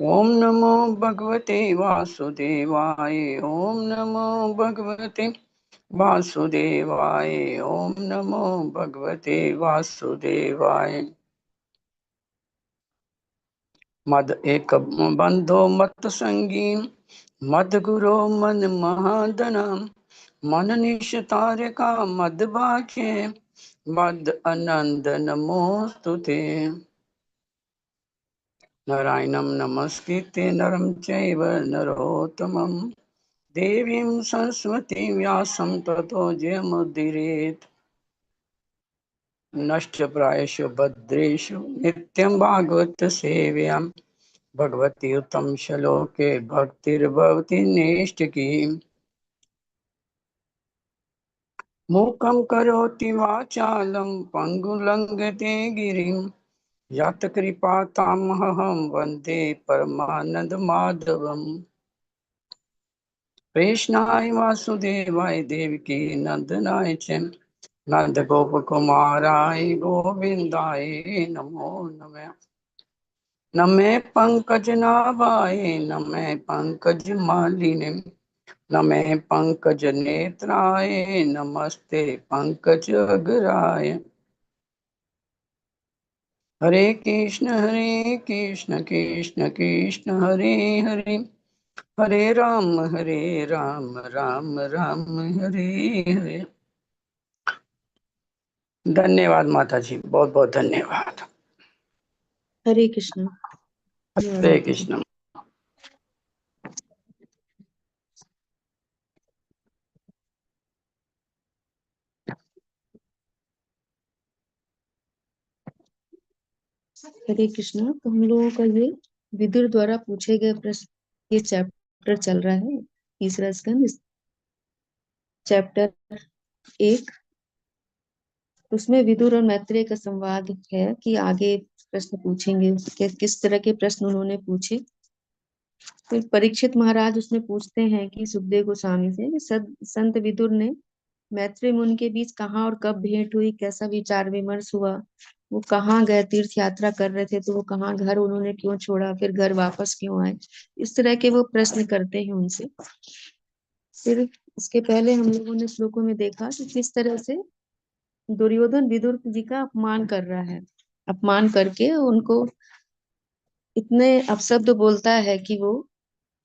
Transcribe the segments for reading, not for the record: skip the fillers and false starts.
ओम नमो भगवते वासुदेवाय। ओम नमो भगवते वासुदेवाय। ओम नमो भगवते वासुदेवाय। मद एक बंधो मत संगी, मद गुरो मन महादना। मन निष्ठार का मद बाखे, मद आनंद नमोस्तुते। नारायणं नमस्कृत्य नरं चैव नरोत्तमं, देवीं सरस्वतीं व्यासं ततो जयमुदीरयेत्। नष्टप्रायेषु भद्रेषु नित्यं भागवत सेव्यां, भगवती उत्तम श्लोके भक्तिर्भवति नैष्ठिकी। मूकं करोति वाचालं पङ्गुलङ्घते गिरिं, यत्कृपातमहं वन्दे परमानन्दमाधवम्। कृष्णाय वासुदेवाय देवकी नंदनाय च नंद गोप कुमाराय गोविंदाय नमो नमः। नमे पंकज नाभाय नमे पंकज मालिने, नमे पंकज नेत्राय नमस्ते पंकज अग्राय। हरे कृष्ण कृष्ण कृष्ण हरे हरे, हरे राम राम राम हरे हरे। धन्यवाद माता जी, बहुत बहुत धन्यवाद। हरे कृष्ण। धन्यवाद हरे माता जी। कृष्ण। हरे कृष्ण। तो हम लोगों का ये विदुर द्वारा पूछे गए प्रश्न, ये चैप्टर चल रहा है, तीसरा स्कंद, चैप्टर 1। उसमें विदुर और मैत्रेय का संवाद है कि आगे प्रश्न पूछेंगे कि किस तरह के प्रश्न उन्होंने पूछे। फिर परीक्षित महाराज उसमें पूछते हैं कि सुखदेव गोस्वामी से कि संत विदुर ने मैत्रेय मुनि के बीच कहाँ और कब भेंट हुई, कैसा विचार विमर्श हुआ, वो कहाँ गए, तीर्थ यात्रा कर रहे थे तो वो कहाँ, घर उन्होंने क्यों छोड़ा, फिर घर वापस क्यों आए, इस तरह के वो प्रश्न करते हैं उनसे। फिर इसके पहले हम लोगों ने श्लोकों में देखा कि किस तरह से दुर्योधन विदुर जी का अपमान कर रहा है, अपमान करके उनको इतने अपशब्द बोलता है कि वो,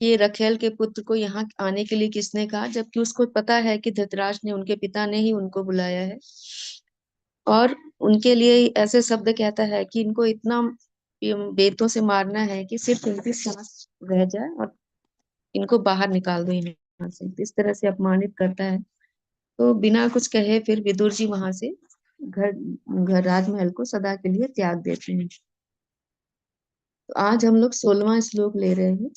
ये रखेल के पुत्र को यहाँ आने के लिए किसने कहा, जबकि उसको पता है कि धृतराष्ट्र ने, उनके पिता ने ही उनको बुलाया है। और उनके लिए ऐसे शब्द कहता है कि इनको इतना बेतों से मारना है कि सिर्फ इनकी सांस रह जाए और इनको बाहर निकाल दो यहाँ से, इस तरह से अपमानित करता है। तो बिना कुछ कहे फिर विदुर जी वहां से घर घर राजमहल को सदा के लिए त्याग देते हैं। तो आज हम लोग 16वां श्लोक ले रहे हैं।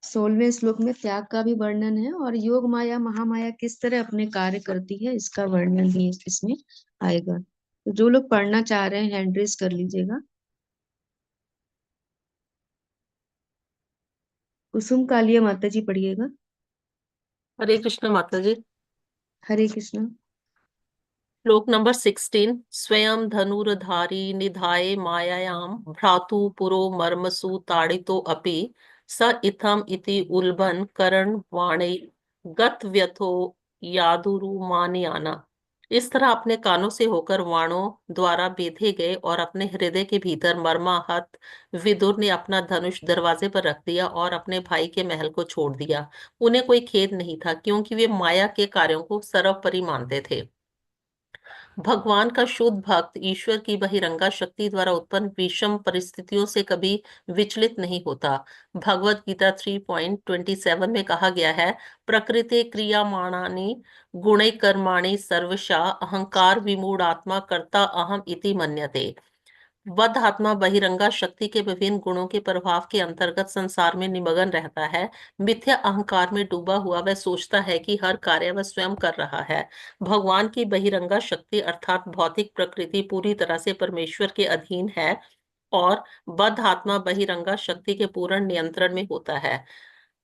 16वें श्लोक में त्याग का भी वर्णन है और योग माया महामाया किस तरह अपने कार्य करती है इसका वर्णन भी इसमें आएगा। तो जो लोग पढ़ना चाह रहे हैं हैंड रेज कर लीजिएगा। कुसुम कालिया माता जी पढ़िएगा। हरे कृष्ण माता जी। हरे कृष्ण। श्लोक नंबर 16। स्वयं धनुर्धारी निधाय मायायां भ्रातु पुरो मर्मसु ताड़ितो अपि स इत्थम इति उल्बन करण वाणे गत व्यथो यादुरुमानियाना। इस तरह अपने कानों से होकर वाणों द्वारा बेधे गए और अपने हृदय के भीतर मर्माहत विदुर ने अपना धनुष दरवाजे पर रख दिया और अपने भाई के महल को छोड़ दिया। उन्हें कोई खेद नहीं था क्योंकि वे माया के कार्यों को सर्वोपरि मानते थे। भगवान का शुद्ध भक्त ईश्वर की बहिरंगा शक्ति द्वारा उत्पन्न विषम परिस्थितियों से कभी विचलित नहीं होता। भगवत गीता 3.27 में कहा गया है, प्रकृति क्रियामाणानि गुणै कर्माणि सर्वशा अहंकार विमूढ़ आत्मा कर्ता अहम इति मन्यते। वध आत्मा बहिरंगा शक्ति के विभिन्न गुणों के प्रभाव के अंतर्गत संसार में निमग्न रहता है। मिथ्या अहंकार में डूबा हुआ वह सोचता है कि हर कार्य वह स्वयं कर रहा है। भगवान की बहिरंगा शक्ति अर्थात भौतिक प्रकृति पूरी तरह से परमेश्वर के अधीन है और बद्ध आत्मा बहिरंगा शक्ति के पूर्ण नियंत्रण में होता है।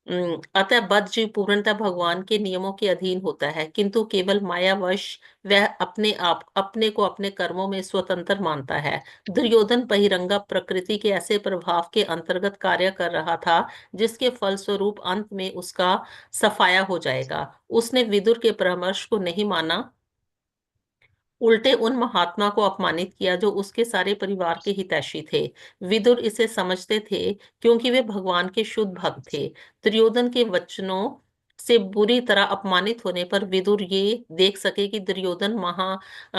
अतः बद्ध जीव पूर्णतः भगवान के नियमों के अधीन होता है, किंतु केवल मायावश वह अपने को अपने कर्मों में स्वतंत्र मानता है। दुर्योधन बहिरंगा प्रकृति के ऐसे प्रभाव के अंतर्गत कार्य कर रहा था जिसके फलस्वरूप अंत में उसका सफाया हो जाएगा। उसने विदुर के परामर्श को नहीं माना, उल्टे उन महात्मा को अपमानित किया जो उसके सारे परिवार के हितैषी थे। विदुर इसे समझते थे क्योंकि वे भगवान के शुद्ध भक्त थे। दुर्योधन के वचनों से बुरी तरह अपमानित होने पर विदुर ये देख सके कि दुर्योधन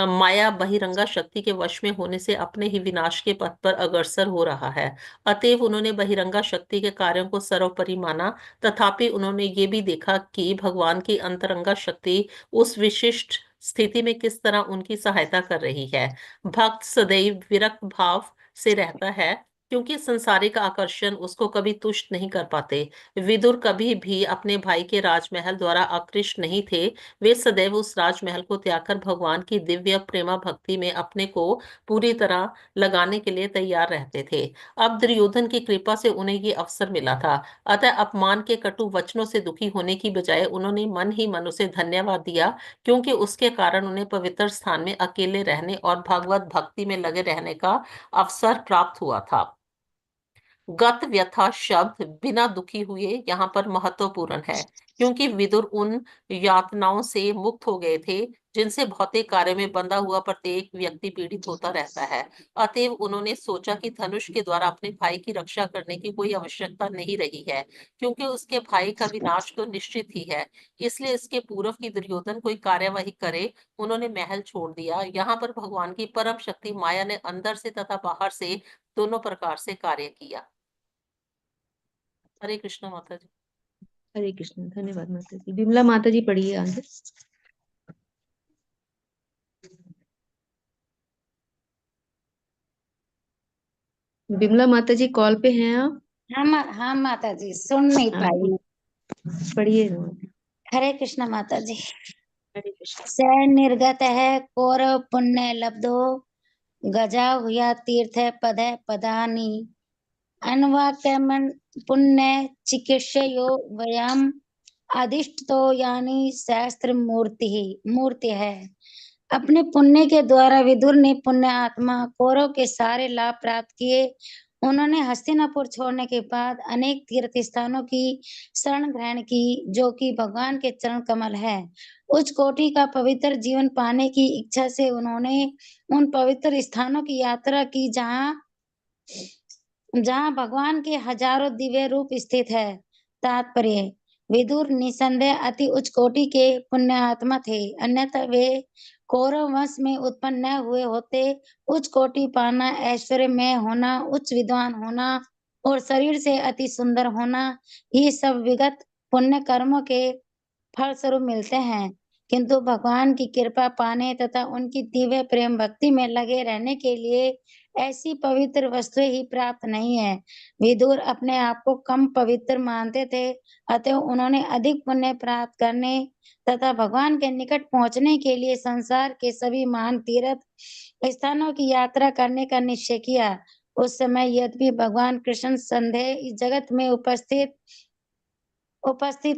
माया बहिरंगा शक्ति के वश में होने से अपने ही विनाश के पथ पर अग्रसर हो रहा है। अतएव उन्होंने बहिरंगा शक्ति के कार्यों को सर्वोपरि माना। तथापि उन्होंने ये भी देखा कि भगवान की अंतरंगा शक्ति उस विशिष्ट स्थिति में किस तरह उनकी सहायता कर रही है। भक्त सदैव विरक्त भाव से रहता है क्योंकि संसारिक आकर्षण उसको कभी तुष्ट नहीं कर पाते। विदुर कभी भी अपने भाई के राजमहल द्वारा आकृष्ट नहीं थे। वे सदैव उस राजमहल को त्याग कर भगवान की दिव्य प्रेमा भक्ति में अपने को पूरी तरह लगाने के लिए तैयार रहते थे। अब दुर्योधन की कृपा से उन्हें ये अवसर मिला था। अतः अपमान के कटु वचनों से दुखी होने की बजाय उन्होंने मन ही मन उसे धन्यवाद दिया, क्योंकि उसके कारण उन्हें पवित्र स्थान में अकेले रहने और भगवत भक्ति में लगे रहने का अवसर प्राप्त हुआ था। गत व्यथा शब्द बिना दुखी हुए यहाँ पर महत्वपूर्ण है, क्योंकि विदुर उन यातनाओं से मुक्त हो गए थे जिनसे भौतिक कार्य में बंधा हुआ प्रत्येक व्यक्ति पीड़ित होता रहता है। अतएव उन्होंने सोचा कि धनुष के द्वारा अपने भाई की रक्षा करने की कोई आवश्यकता नहीं रही है, क्योंकि उसके भाई का विनाश तो निश्चित ही है। इसलिए इसके पूर्व की दुर्योधन कोई कार्यवाही करे, उन्होंने महल छोड़ दिया। यहाँ पर भगवान की परम शक्ति माया ने अंदर से तथा बाहर से दोनों प्रकार से कार्य किया। हरे कृष्ण माता जी। हरे कृष्ण। धन्यवाद माता जी। विमला माता जी पढ़िए आगे। विमला माता जी कॉल पे हैं आप? हाँ माता जी, सुन नहीं हाँ, पाई। पढ़िए। हरे कृष्ण माता जी। हरे कृष्ण। स निर्गत है कौरव पुण्य लब्धो, गजा हुआ तीर्थ पद पदानी, अनवाक्यमन पुण्य चिकित्सयो वयम, अधिष्ठ तो यानी शास्त्र मूर्ति है। अपने पुण्य के द्वारा विदुर ने पुण्य आत्मा कौरव के सारे लाभ प्राप्त किए। उन्होंने हस्तिनापुर छोड़ने के बाद अनेक तीर्थ स्थानों की शरण ग्रहण की, जो कि भगवान के चरण कमल है। उच्च कोटि का पवित्र जीवन पाने की इच्छा से उन्होंने उन पवित्र स्थानों की यात्रा की जहाँ भगवान के हजारों दिव्य रूप स्थित है। तात्पर्य: विदुर निसंदेह अति उच्च कोटि के पुण्य आत्मा थे, अन्यथा वे कौरव वंश में उत्पन्न न हुए होते। उच्च कोटि पाना, ऐश्वर्य में होना, उच्च विद्वान होना और शरीर से अति सुंदर होना, ये सब विगत पुण्य कर्मों के फलस्वरूप मिलते हैं, किंतु भगवान की कृपा पाने तथा उनकी दिव्य प्रेम भक्ति में लगे रहने के लिए ऐसी पवित्र वस्तुएं ही प्राप्त नहीं है। विदुर अपने आप को कम पवित्र मानते थे, अतः उन्होंने अधिक पुण्य प्राप्त करने तथा भगवान के निकट पहुंचने के लिए संसार के सभी महान तीर्थ स्थानों की यात्रा करने का निश्चय किया। उस समय यद्यपि भगवान कृष्ण संदेह इस जगत में उपस्थित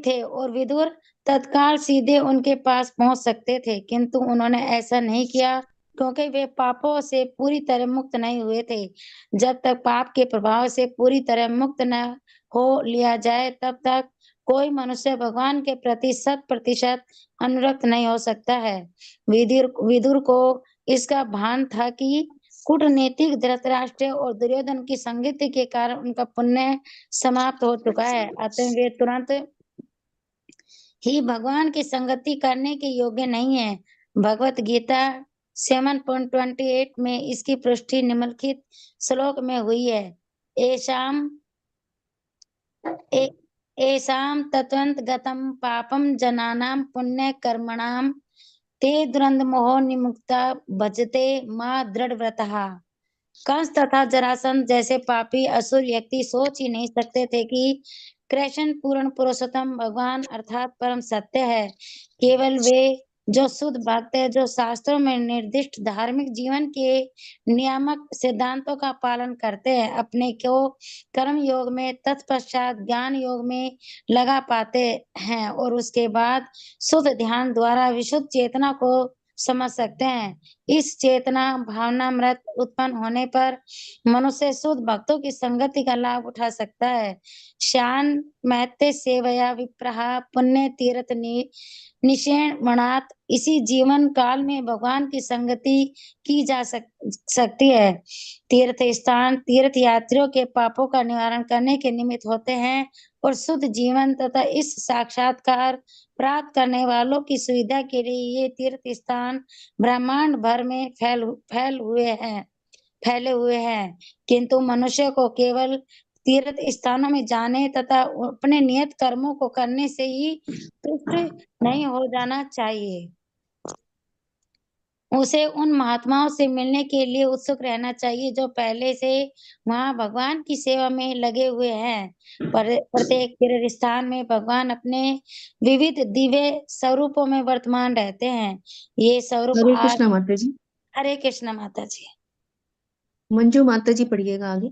थे और विदुर तत्काल सीधे उनके पास पहुंच सकते थे, किंतु उन्होंने ऐसा नहीं किया, क्योंकि वे पापों से पूरी तरह मुक्त नहीं हुए थे। जब तक पाप के प्रभाव से पूरी तरह मुक्त न हो लिया जाए, तब तक कोई मनुष्य भगवान के प्रति 100% अनुरक्त नहीं हो सकता है। विदुर को इसका भान था कि कूटनीतिक धृतराष्ट्र और दुर्योधन की संगति के कारण उनका पुण्य समाप्त हो चुका है, अतः वे तुरंत ही भगवान की संगति करने के योग्य नहीं है। भगवत गीता 7.28 में इसकी पुष्टि निम्नलिखित श्लोक में हुई है: एषाम तत्वंत गतम पापम जनानाम पुण्य कर्मणाम ते दुरंद मोह निमुक्ता भजते माँ दृढ़ व्रतः। कंस तथा जरासंध जैसे पापी असुर व्यक्ति सोच ही नहीं सकते थे कि कृष्ण पूर्ण पुरुषोत्तम भगवान अर्थात परम सत्य है। केवल वे जो शुद्ध भक्त है, जो शास्त्रों में निर्दिष्ट धार्मिक जीवन के नियामक सिद्धांतों का पालन करते हैं, अपने को कर्म योग में तत्पश्चात ज्ञान योग में लगा पाते हैं और उसके बाद शुद्ध ध्यान द्वारा विशुद्ध चेतना को समझ सकते हैं। इस चेतना भावनामृत उत्पन्न होने पर मनुष्य शुद्ध भक्तों की संगति का लाभ उठा सकता है। शान मैत्य सेवया विप्रहा पुण्य तीर्थ निषेण मणात, इसी जीवन काल में भगवान की संगति की जा सकती है। तीर्थ स्थान तीर्थ यात्रियों के पापों का निवारण करने के निमित्त होते हैं और शुद्ध जीवन तथा इस साक्षात्कार प्राप्त करने वालों की सुविधा के लिए ये तीर्थ स्थान ब्रह्मांड भर में फैले हुए हैं, किंतु मनुष्य को केवल तीर्थ स्थानों में जाने तथा अपने नियत कर्मों को करने से ही तुष्ट नहीं हो जाना चाहिए। उसे उन महात्माओं से मिलने के लिए उत्सुक रहना चाहिए जो पहले से वहां भगवान की सेवा में लगे हुए हैं। प्रत्येक तीर्थ स्थान में भगवान अपने विविध दिव्य स्वरूपों में वर्तमान रहते हैं। ये स्वरूप हरे कृष्णा माता जी। हरे कृष्ण माता जी। मंजू माता जी पढ़िएगा आगे।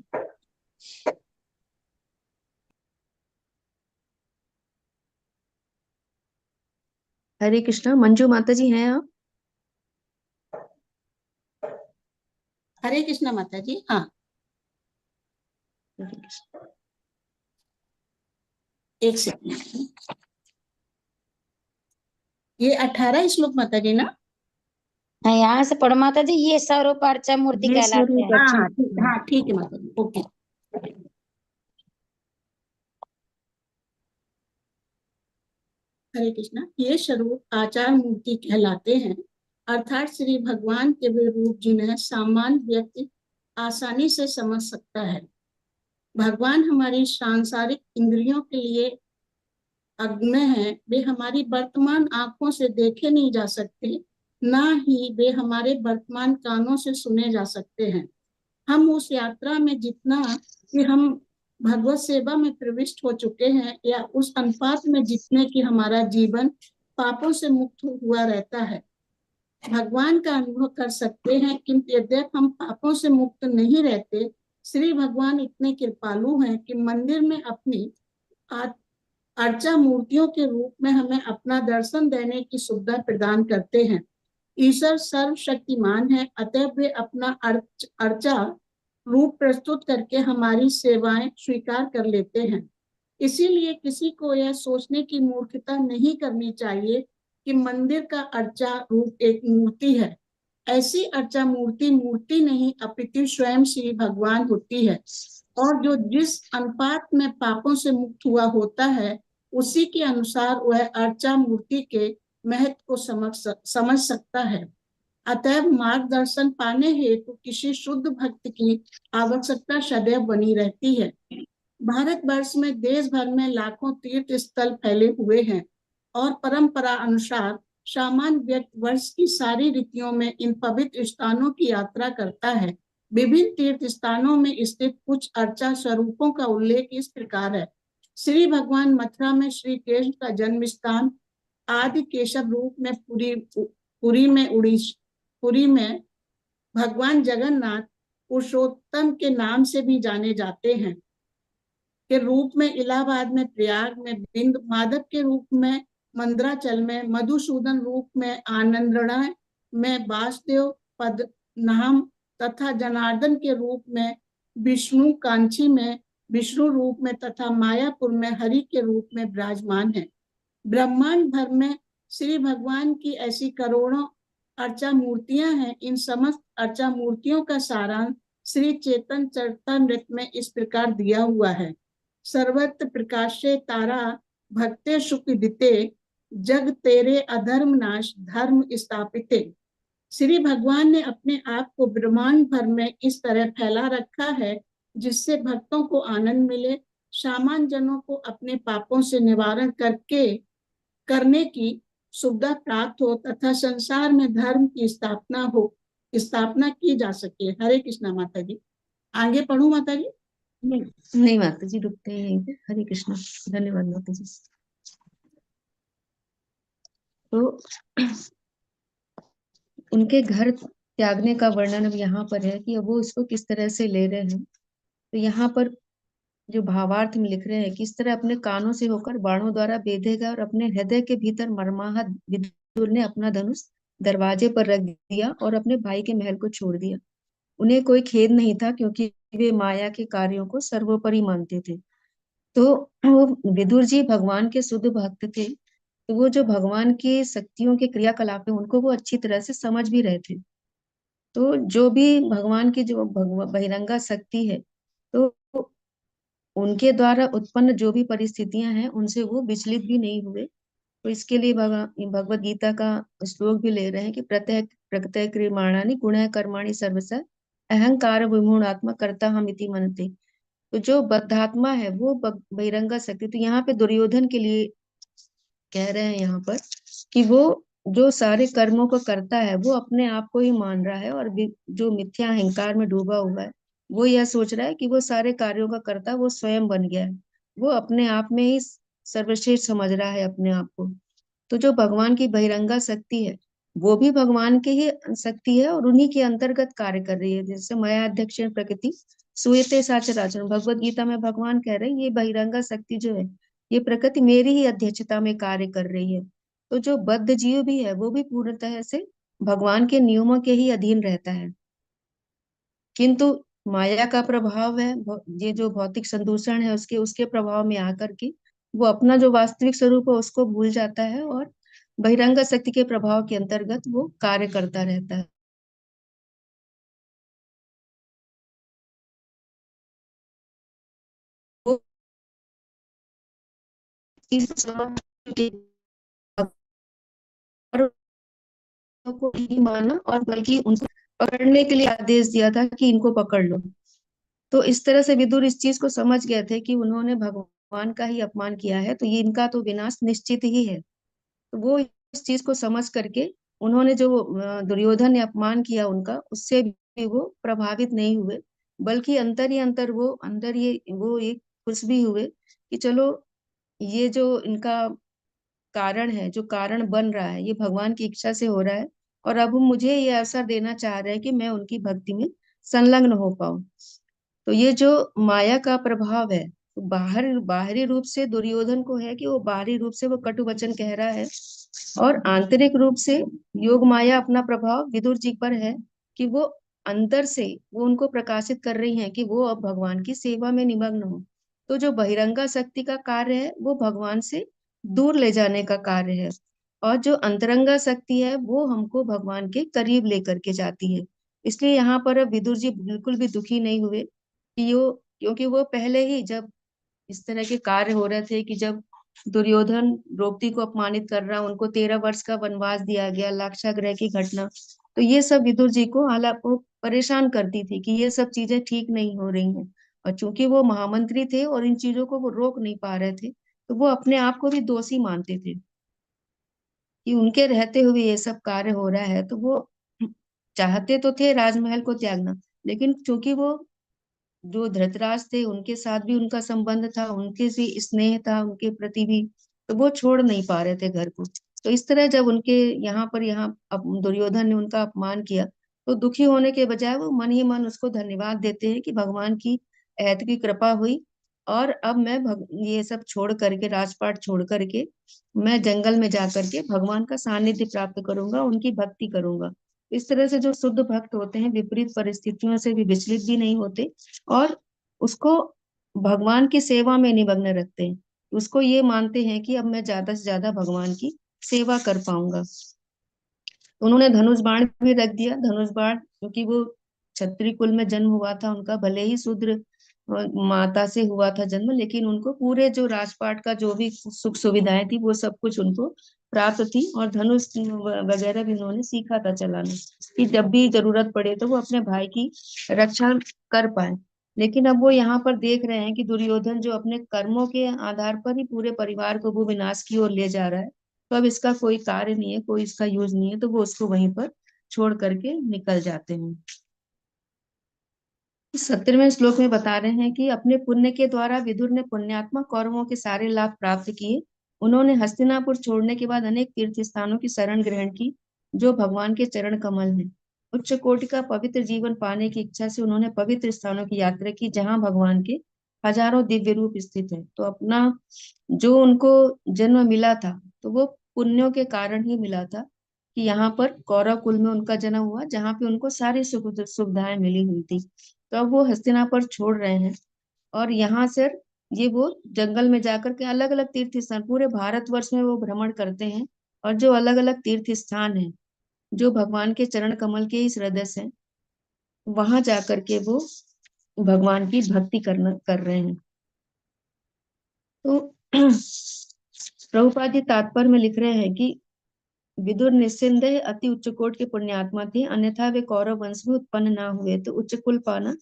हरे कृष्णा, मंजू माता जी हैं आप? हरे कृष्णा माता जी। हाँ, हरे कृष्णा। एक सेकंड। ये 18 श्लोक माता जी ना? यहाँ से पढ़ो माता जी। ये स्वरूप अर्चा मूर्ति ये कहलाते स्वरूप हैं। अच्छा। हाँ ठीक है माता जी, ओके। हरे कृष्णा। ये स्वरूप आचार मूर्ति कहलाते हैं, अर्थात श्री भगवान के वे रूप जिन्हें सामान्य व्यक्ति आसानी से समझ सकता है। भगवान हमारी सांसारिक इंद्रियों के लिए अज्ञेय है। वे हमारी वर्तमान आंखों से देखे नहीं जा सकते, ना ही वे हमारे वर्तमान कानों से सुने जा सकते हैं। हम उस यात्रा में जितना कि हम भगवत सेवा में प्रविष्ट हो चुके हैं, या उस अनुपात में जितने कि हमारा जीवन पापों से मुक्त हुआ रहता है, भगवान का अनुभव कर सकते हैं। किंतु यद्यपि हम पापों से मुक्त नहीं रहते, श्री भगवान इतने कृपालु हैं कि मंदिर में अपनी अर्चा मूर्तियों के रूप में हमें अपना दर्शन देने की सुविधा प्रदान करते हैं। ईश्वर सर्वशक्तिमान है, अतः वे अपना अर्चा रूप प्रस्तुत करके हमारी सेवाएं स्वीकार कर लेते हैं। इसीलिए किसी को यह सोचने की मूर्खता नहीं करनी चाहिए कि मंदिर का अर्चा रूप एक मूर्ति है। ऐसी अर्चा मूर्ति नहीं अपितु स्वयं श्री भगवान होती है, और जो जिस अनुपात में पापों से मुक्त हुआ होता है, उसी के अनुसार वह अर्चा मूर्ति के महत्व को समझ सकता है। अतएव मार्गदर्शन पाने हेतु किसी शुद्ध भक्त की आवश्यकता सदैव बनी रहती है। भारतवर्ष में देश भर में लाखों तीर्थ स्थल फैले हुए हैं, और परंपरा अनुसार सामान्य व्यक्ति वर्ष की सारी ऋतुओं में इन पवित्र स्थानों की यात्रा करता है। विभिन्न तीर्थ स्थानों में स्थित कुछ अर्चा स्वरूपों का उल्लेख इस प्रकार है। श्री भगवान मथुरा में श्री कृष्ण का जन्म स्थान आदि केशव रूप में पुरी में भगवान जगन्नाथ पुरुषोत्तम के नाम से भी जाने जाते हैं के रूप में इलाहाबाद में प्रयाग में बिंद, माधव के रूप में मंदराचल में, मधुसूदन रूप में आनंदराय में वासुदेव पद्मनाभ तथा जनार्दन के रूप में विष्णु कांची में विष्णु रूप में तथा मायापुर में हरि के रूप में विराजमान है। ब्रह्मांड भर में श्री भगवान की ऐसी करोड़ों अर्चा मूर्तियां हैं। इन समस्त अर्चा मूर्तियों का सारांश श्री चैतन्य चरितामृत में इस प्रकार दिया हुआ है। सर्वत्र प्रकाशे तारा भक्ते सुख दिते, जग तेरे अधर्म नाश धर्म स्थापिते। श्री भगवान ने अपने आप को ब्रह्मांड भर में इस तरह फैला रखा है जिससे भक्तों को आनंद मिले, सामान्य जनों को अपने पापों से निवारण करने की सुविधा प्राप्त हो तथा संसार में धर्म की स्थापना की जा सके। हरे कृष्णा माता जी। आगे पढ़ू माता जी? नहीं माता जी, रुकते हैं यहीं पे। हरे कृष्णा, धन्यवाद माता जी। तो उनके घर त्यागने का वर्णन अब यहाँ पर है कि अब वो इसको किस तरह से ले रहे हैं। तो यहाँ पर जो भावार्थ में लिख रहे हैं, किस तरह अपने कानों से होकर बाणों द्वारा बेधे गए और अपने हृदय के भीतर मर्माहत विदुर ने अपना धनुष दरवाजे पर रख दिया और अपने भाई के महल को छोड़ दिया। उन्हें कोई खेद नहीं था, क्योंकि वे माया के कार्यों को सर्वोपरि मानते थे। तो वो विदुर जी भगवान के शुद्ध भक्त थे, तो वो जो भगवान की शक्तियों के क्रियाकलाप है उनको वो अच्छी तरह से समझ भी रहे थे। तो जो भी भगवान की जो बहिरंगा शक्ति है, तो उनके द्वारा उत्पन्न जो भी परिस्थितियां हैं उनसे वो विचलित भी नहीं हुए। तो इसके लिए भगवत गीता का श्लोक भी ले रहे हैं कि प्रत्यय प्रत्यय क्रियमाणानि गुणः कर्माणि सर्वशः अहंकार विमूढ़ात्मा कर्ता हम इति मनते। तो जो बद्धात्मा है वो बहिरंगा शक्ति, तो यहाँ पे दुर्योधन के लिए कह रहे हैं यहाँ पर कि वो जो सारे कर्मों को करता है वो अपने आप को ही मान रहा है, और जो मिथ्या अहंकार में डूबा हुआ है वो यह सोच रहा है कि वो सारे कार्यों का कर्ता वो स्वयं बन गया है। वो अपने आप में ही सर्वश्रेष्ठ समझ रहा है अपने आप को। तो जो भगवान की बहिरंगा शक्ति है वो भी भगवान की ही शक्ति है और उन्हीं के अंतर्गत कार्य कर रही है। जैसे माया अध्यक्ष प्रकृति सुयते साचराचरण, भगवत गीता में भगवान कह रहे हैं ये बहिरंगा शक्ति जो है ये प्रकृति मेरी ही अध्यक्षता में कार्य कर रही है। तो जो बद्ध जीव भी है वो भी पूर्णतः से भगवान के नियमों के ही अधीन रहता है, किंतु माया का प्रभाव है, ये जो भौतिक संदूषण है उसके उसके प्रभाव में आकर के वो अपना जो वास्तविक स्वरूप है उसको भूल जाता है और बहिरंग शक्ति के प्रभाव के अंतर्गत वो कार्य करता रहता है। वो को नहीं माना और बल्कि उनको पकड़ने के लिए आदेश दिया था कि इनको पकड़ लो। तो इस तरह से विदुर इस चीज को समझ गए थे कि उन्होंने भगवान का ही अपमान किया है, तो ये इनका तो विनाश निश्चित ही है। तो वो इस चीज को समझ करके उन्होंने जो दुर्योधन ने अपमान किया उनका, उससे भी वो प्रभावित नहीं हुए, बल्कि अंतर ही अंतर वो अंदर ये वो एक खुश भी हुए कि चलो ये जो इनका कारण है, जो कारण बन रहा है, ये भगवान की इच्छा से हो रहा है और अब मुझे ये अवसर देना चाह रहे हैं कि मैं उनकी भक्ति में संलग्न हो पाऊं। तो ये जो माया का प्रभाव है बाहरी रूप से दुर्योधन को है कि वो बाहरी रूप से वो कटु वचन कह रहा है, और आंतरिक रूप से योग माया अपना प्रभाव विदुर जी पर है कि वो अंदर से वो उनको प्रकाशित कर रही हैं कि वो अब भगवान की सेवा में निमग्न हो। तो जो बहिरंगा शक्ति का कार्य है वो भगवान से दूर ले जाने का कार्य है, और जो अंतरंगा शक्ति है वो हमको भगवान के करीब लेकर के जाती है। इसलिए यहाँ पर अब विदुर जी बिल्कुल भी दुखी नहीं हुए कि वो, क्योंकि वो पहले ही जब इस तरह के कार्य हो रहे थे कि जब दुर्योधन द्रौपदी को अपमानित कर रहा, उनको 13 वर्ष का वनवास दिया गया, लाक्षागृह की घटना, तो ये सब विदुर जी को हालांकि को परेशान करती थी कि ये सब चीजें ठीक नहीं हो रही हैं। और चूंकि वो महामंत्री थे और इन चीजों को वो रोक नहीं पा रहे थे, तो वो अपने आप को भी दोषी मानते थे कि उनके रहते हुए ये सब कार्य हो रहा है। तो वो चाहते तो थे राजमहल को त्यागना, लेकिन चूंकि वो जो धृतराज थे उनके साथ भी उनका संबंध था, उनके से स्नेह था उनके प्रति भी, तो वो छोड़ नहीं पा रहे थे घर को। तो इस तरह जब उनके यहाँ दुर्योधन ने उनका अपमान किया, तो दुखी होने के बजाय वो मन ही मन उसको धन्यवाद देते हैं कि भगवान की ऐत की कृपा हुई, और अब मैं ये सब छोड़ करके राजपाट छोड़ करके मैं जंगल में जा करके भगवान का सानिध्य प्राप्त करूंगा, उनकी भक्ति करूंगा। इस तरह से जो शुद्ध भक्त होते हैं विपरीत परिस्थितियों से भी विचलित भी नहीं होते और उसको भगवान की सेवा में निमग्न रखते हैं। उसको ये मानते हैं कि अब मैं ज्यादा से ज्यादा भगवान की सेवा कर पाऊंगा। तो उन्होंने धनुष बाण भी रख दिया। धनुष बाण, क्योंकि वो क्षत्रिय कुल में जन्म हुआ था उनका, भले ही शूद्र माता से हुआ था जन्म, लेकिन उनको पूरे जो राजपाट का जो भी सुख सुविधाएं थी वो सब कुछ उनको प्राप्त थी, और धनुष वगैरह भी उन्होंने सीखा था चलाना कि जब भी जरूरत पड़े तो वो अपने भाई की रक्षा कर पाए। लेकिन अब वो यहाँ पर देख रहे हैं कि दुर्योधन जो अपने कर्मों के आधार पर ही पूरे परिवार को वो विनाश की ओर ले जा रहा है, तो अब इसका कोई कार्य नहीं है, कोई इसका यूज नहीं है, तो वो उसको वहीं पर छोड़ करके निकल जाते हैं। 17वें श्लोक में बता रहे हैं कि अपने पुण्य के द्वारा विदुर ने पुण्यात्मा कौरवों के सारे लाभ प्राप्त किए। उन्होंने हस्तिनापुर छोड़ने के बाद अनेक तीर्थ स्थानों की शरण ग्रहण की जो भगवान के चरण कमल हैं। उच्च कोटि का पवित्र जीवन पाने की इच्छा से उन्होंने पवित्र स्थानों की यात्रा की जहाँ भगवान के हजारों दिव्य रूप स्थित हैं। तो अपना जो उनको जन्म मिला था तो वो पुण्यों के कारण ही मिला था कि यहाँ पर कौरव कुल में उनका जन्म हुआ, जहाँ पे उनको सारी सुविधाएं मिली हुई थी। तो अब वो हस्तिनापुर छोड़ रहे हैं और यहाँ से ये वो जंगल में जाकर के अलग अलग तीर्थ स्थान पूरे भारतवर्ष में वो भ्रमण करते हैं। और जो अलग अलग तीर्थ स्थान है जो भगवान के चरण कमल के इस हृदय से, वहां जाकर के वो भगवान की भक्ति कर रहे हैं। तो प्रभुपाद जी तात्पर्य में लिख रहे हैं कि विदुर निस्संदेह अति उच्च कोट के पुण्यात्मा थे, अन्यथा वे कौरव वंश में उत्पन्न ना हुए। तो उच्च कुल पाना,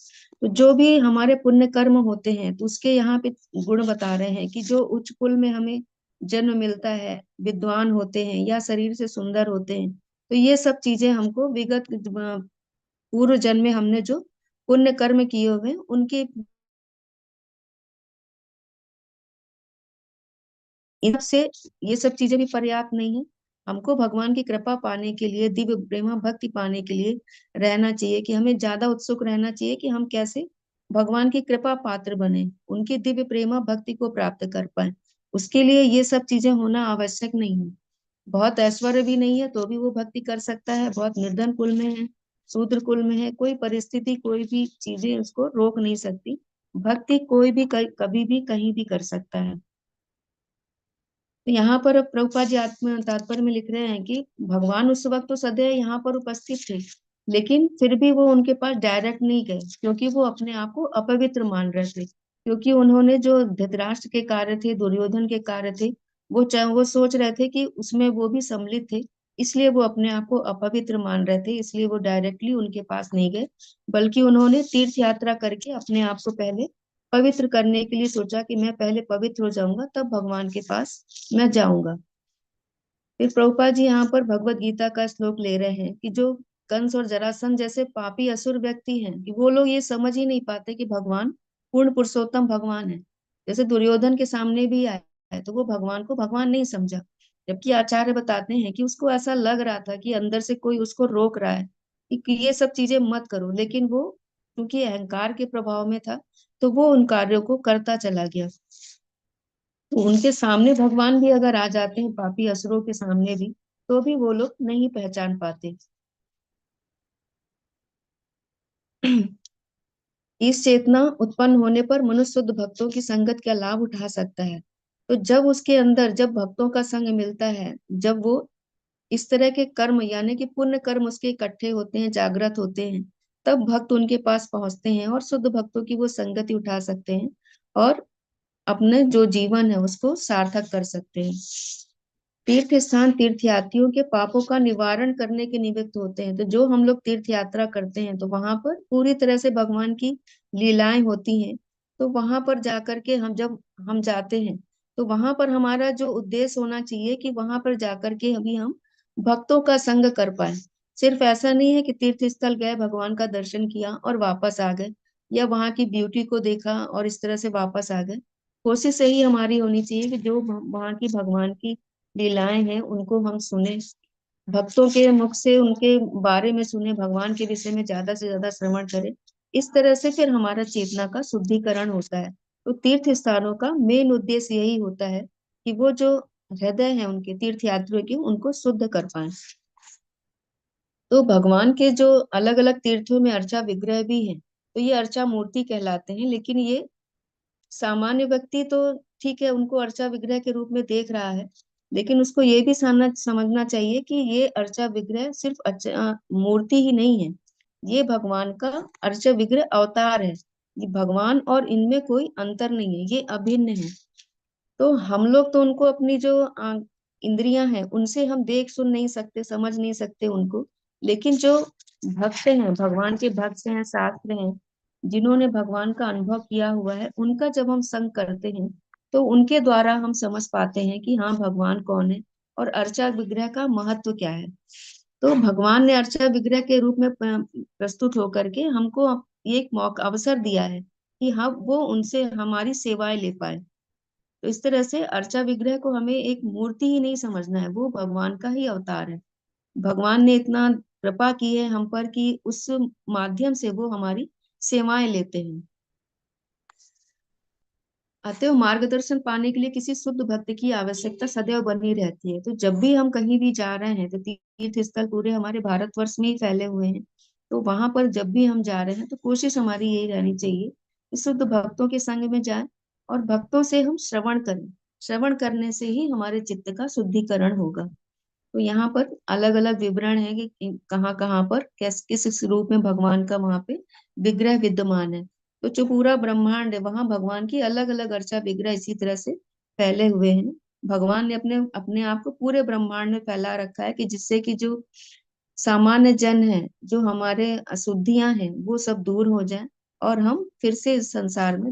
तो जो भी हमारे पुण्य कर्म होते हैं तो उसके यहाँ पे गुण बता रहे हैं कि जो उच्च कुल में हमें जन्म मिलता है, विद्वान होते हैं या शरीर से सुंदर होते हैं, तो ये सब चीजें हमको विगत पूर्व जन्म में हमने जो पुण्य कर्म किए हुए हैं उनके इनसे ये सब चीजें भी पर्याप्त नहीं है। हमको भगवान की कृपा पाने के लिए, दिव्य प्रेमा भक्ति पाने के लिए रहना चाहिए कि हमें ज्यादा उत्सुक रहना चाहिए कि हम कैसे भगवान की कृपा पात्र बने, उनकी दिव्य प्रेमा भक्ति को प्राप्त कर पाए। उसके लिए ये सब चीजें होना आवश्यक नहीं है। बहुत ऐश्वर्य भी नहीं है तो भी वो भक्ति कर सकता है, बहुत निर्धन कुल में है, शूद्र कुल में है, कोई परिस्थिति कोई भी चीजें उसको रोक नहीं सकती। भक्ति कोई भी कभी भी कहीं भी कर सकता है। तो यहाँ पर प्रभुपाद जी आत्म तात्पर्य में लिख रहे हैं कि भगवान उस वक्त तो सदैव यहाँ पर उपस्थित थे, लेकिन फिर भी वो उनके पास डायरेक्ट नहीं गए क्योंकि वो अपने आप को अपवित्र मान रहे थे। क्योंकि उन्होंने जो धृतराष्ट्र के कार्य थे, दुर्योधन के कार्य थे, वो सोच रहे थे कि उसमें वो भी सम्मिलित थे, इसलिए वो अपने आप को अपवित्र मान रहे थे, इसलिए वो डायरेक्टली उनके पास नहीं गए, बल्कि उन्होंने तीर्थ यात्रा करके अपने आप को पहले पवित्र करने के लिए सोचा कि मैं पहले पवित्र हो जाऊंगा तब भगवान के पास मैं जाऊंगा। फिर प्रभुपाद जी यहाँ पर भगवत गीता का श्लोक ले रहे हैं कि जो कंस और जरासंध जैसे पापी असुर व्यक्ति हैं कि वो लोग ये समझ ही नहीं पाते कि भगवान पूर्ण पुरुषोत्तम भगवान है। जैसे दुर्योधन के सामने भी आया है तो वो भगवान को भगवान नहीं समझा, जबकि आचार्य बताते हैं कि उसको ऐसा लग रहा था कि अंदर से कोई उसको रोक रहा है कि ये सब चीजें मत करो, लेकिन वो क्योंकि अहंकार के प्रभाव में था तो वो उन कार्यों को करता चला गया। तो उनके सामने भगवान भी अगर आ जाते हैं, पापी असुरों के सामने भी, तो भी वो लोग नहीं पहचान पाते। इस चेतना उत्पन्न होने पर मनुष्य शुद्ध भक्तों की संगत का लाभ उठा सकता है। तो जब उसके अंदर जब भक्तों का संग मिलता है, जब वो इस तरह के कर्म यानी कि पुण्य कर्म उसके इकट्ठे होते हैं, जागृत होते हैं, तब भक्त उनके पास पहुंचते हैं और शुद्ध भक्तों की वो संगति उठा सकते हैं और अपने जो जीवन है उसको सार्थक कर सकते हैं। तीर्थ स्थान तीर्थयात्रियों के पापों का निवारण करने के निमित्त होते हैं। तो जो हम लोग तीर्थ यात्रा करते हैं तो वहां पर पूरी तरह से भगवान की लीलाएं होती हैं। तो वहां पर जाकर के जब हम जाते हैं तो वहां पर हमारा जो उद्देश्य होना चाहिए कि वहां पर जाकर के अभी हम भक्तों का संग कर पाए। सिर्फ ऐसा नहीं है कि तीर्थ स्थल गए, भगवान का दर्शन किया और वापस आ गए, या वहां की ब्यूटी को देखा और इस तरह से वापस आ गए। कोशिश यही हमारी होनी चाहिए कि जो वहां की भगवान की लीलाएं हैं उनको हम सुने, भक्तों के मुख से उनके बारे में सुने, भगवान के विषय में ज्यादा से ज्यादा श्रवण करें। इस तरह से फिर हमारा चेतना का शुद्धिकरण होता है। तो तीर्थ स्थानों का मेन उद्देश्य यही होता है कि वो जो हृदय है उनके तीर्थ यात्रियों की उनको शुद्ध कर पाए। तो भगवान के जो अलग अलग तीर्थों में अर्चा विग्रह भी हैं, तो ये अर्चा मूर्ति कहलाते हैं। लेकिन ये सामान्य व्यक्ति तो ठीक है, उनको अर्चा विग्रह के रूप में देख रहा है, लेकिन उसको ये भी समझना चाहिए कि ये अर्चा विग्रह सिर्फ मूर्ति ही नहीं है, ये भगवान का अर्चा विग्रह अवतार है। ये भगवान और इनमें कोई अंतर नहीं है, ये अभिन्न है। तो हम लोग तो उनको अपनी जो इंद्रियां हैं उनसे हम देख सुन नहीं सकते, समझ नहीं सकते उनको, लेकिन जो भक्त हैं, भगवान के भक्त हैं, शास्त्र हैं, जिन्होंने भगवान का अनुभव किया हुआ है, उनका जब हम संग करते हैं तो उनके द्वारा हम समझ पाते हैं कि हाँ भगवान कौन है और अर्चा विग्रह का महत्व क्या है। तो भगवान ने अर्चा विग्रह के रूप में प्रस्तुत होकर के हमको एक मौका अवसर दिया है कि हम वो उनसे हमारी सेवाएं ले पाए। तो इस तरह से अर्चा विग्रह को हमें एक मूर्ति ही नहीं समझना है, वो भगवान का ही अवतार है। भगवान ने इतना कृपा की है हम पर कि उस माध्यम से वो हमारी सेवाएं लेते हैं। अतएव मार्गदर्शन पाने के लिए किसी शुद्ध भक्त की आवश्यकता सदैव बनी रहती है। तो जब भी हम कहीं भी जा रहे हैं, तो तीर्थ स्थल पूरे हमारे भारतवर्ष में ही फैले हुए हैं, तो वहां पर जब भी हम जा रहे हैं तो कोशिश हमारी यही रहनी चाहिए कि शुद्ध भक्तों के संग में जाए और भक्तों से हम श्रवण करें। श्रवण करने से ही हमारे चित्त का शुद्धिकरण होगा। तो यहाँ पर अलग अलग विवरण है कि कहाँ कहाँ पर किस रूप में भगवान का वहां पे विग्रह विद्यमान है। तो जो पूरा ब्रह्मांड है वहां भगवान की अलग अलग अर्चा विग्रह इसी तरह से फैले हुए हैं। भगवान ने अपने अपने आप को पूरे ब्रह्मांड में फैला रखा है कि जिससे कि जो सामान्य जन है, जो हमारे अशुद्धियां हैं, वो सब दूर हो जाए और हम फिर से इस संसार में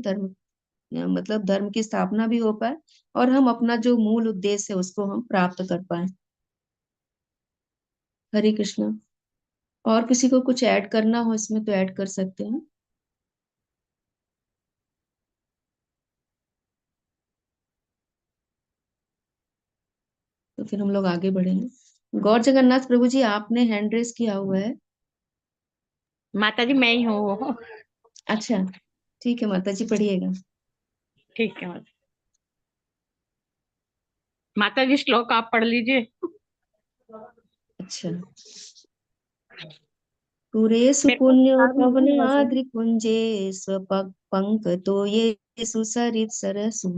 मतलब धर्म की स्थापना भी हो पाए और हम अपना जो मूल उद्देश्य है उसको हम प्राप्त कर पाए। हरे कृष्णा। और किसी को कुछ ऐड करना हो इसमें तो ऐड कर सकते हैं। तो फिर हम लोग आगे बढ़ेंगे। गौर जगन्नाथ प्रभु जी, आपने हैंड रेस किया हुआ है। माता जी मैं ही हूँ। अच्छा, ठीक है माता जी, पढ़िएगा। ठीक है माता जी, श्लोक आप पढ़ लीजिए। अच्छा। पुरेषु मेरे को पुण्यो याद नहीं है वैसे। भवनाद्रिपुञ्जे स्वपङ्क्तो येषु सरित्सरसु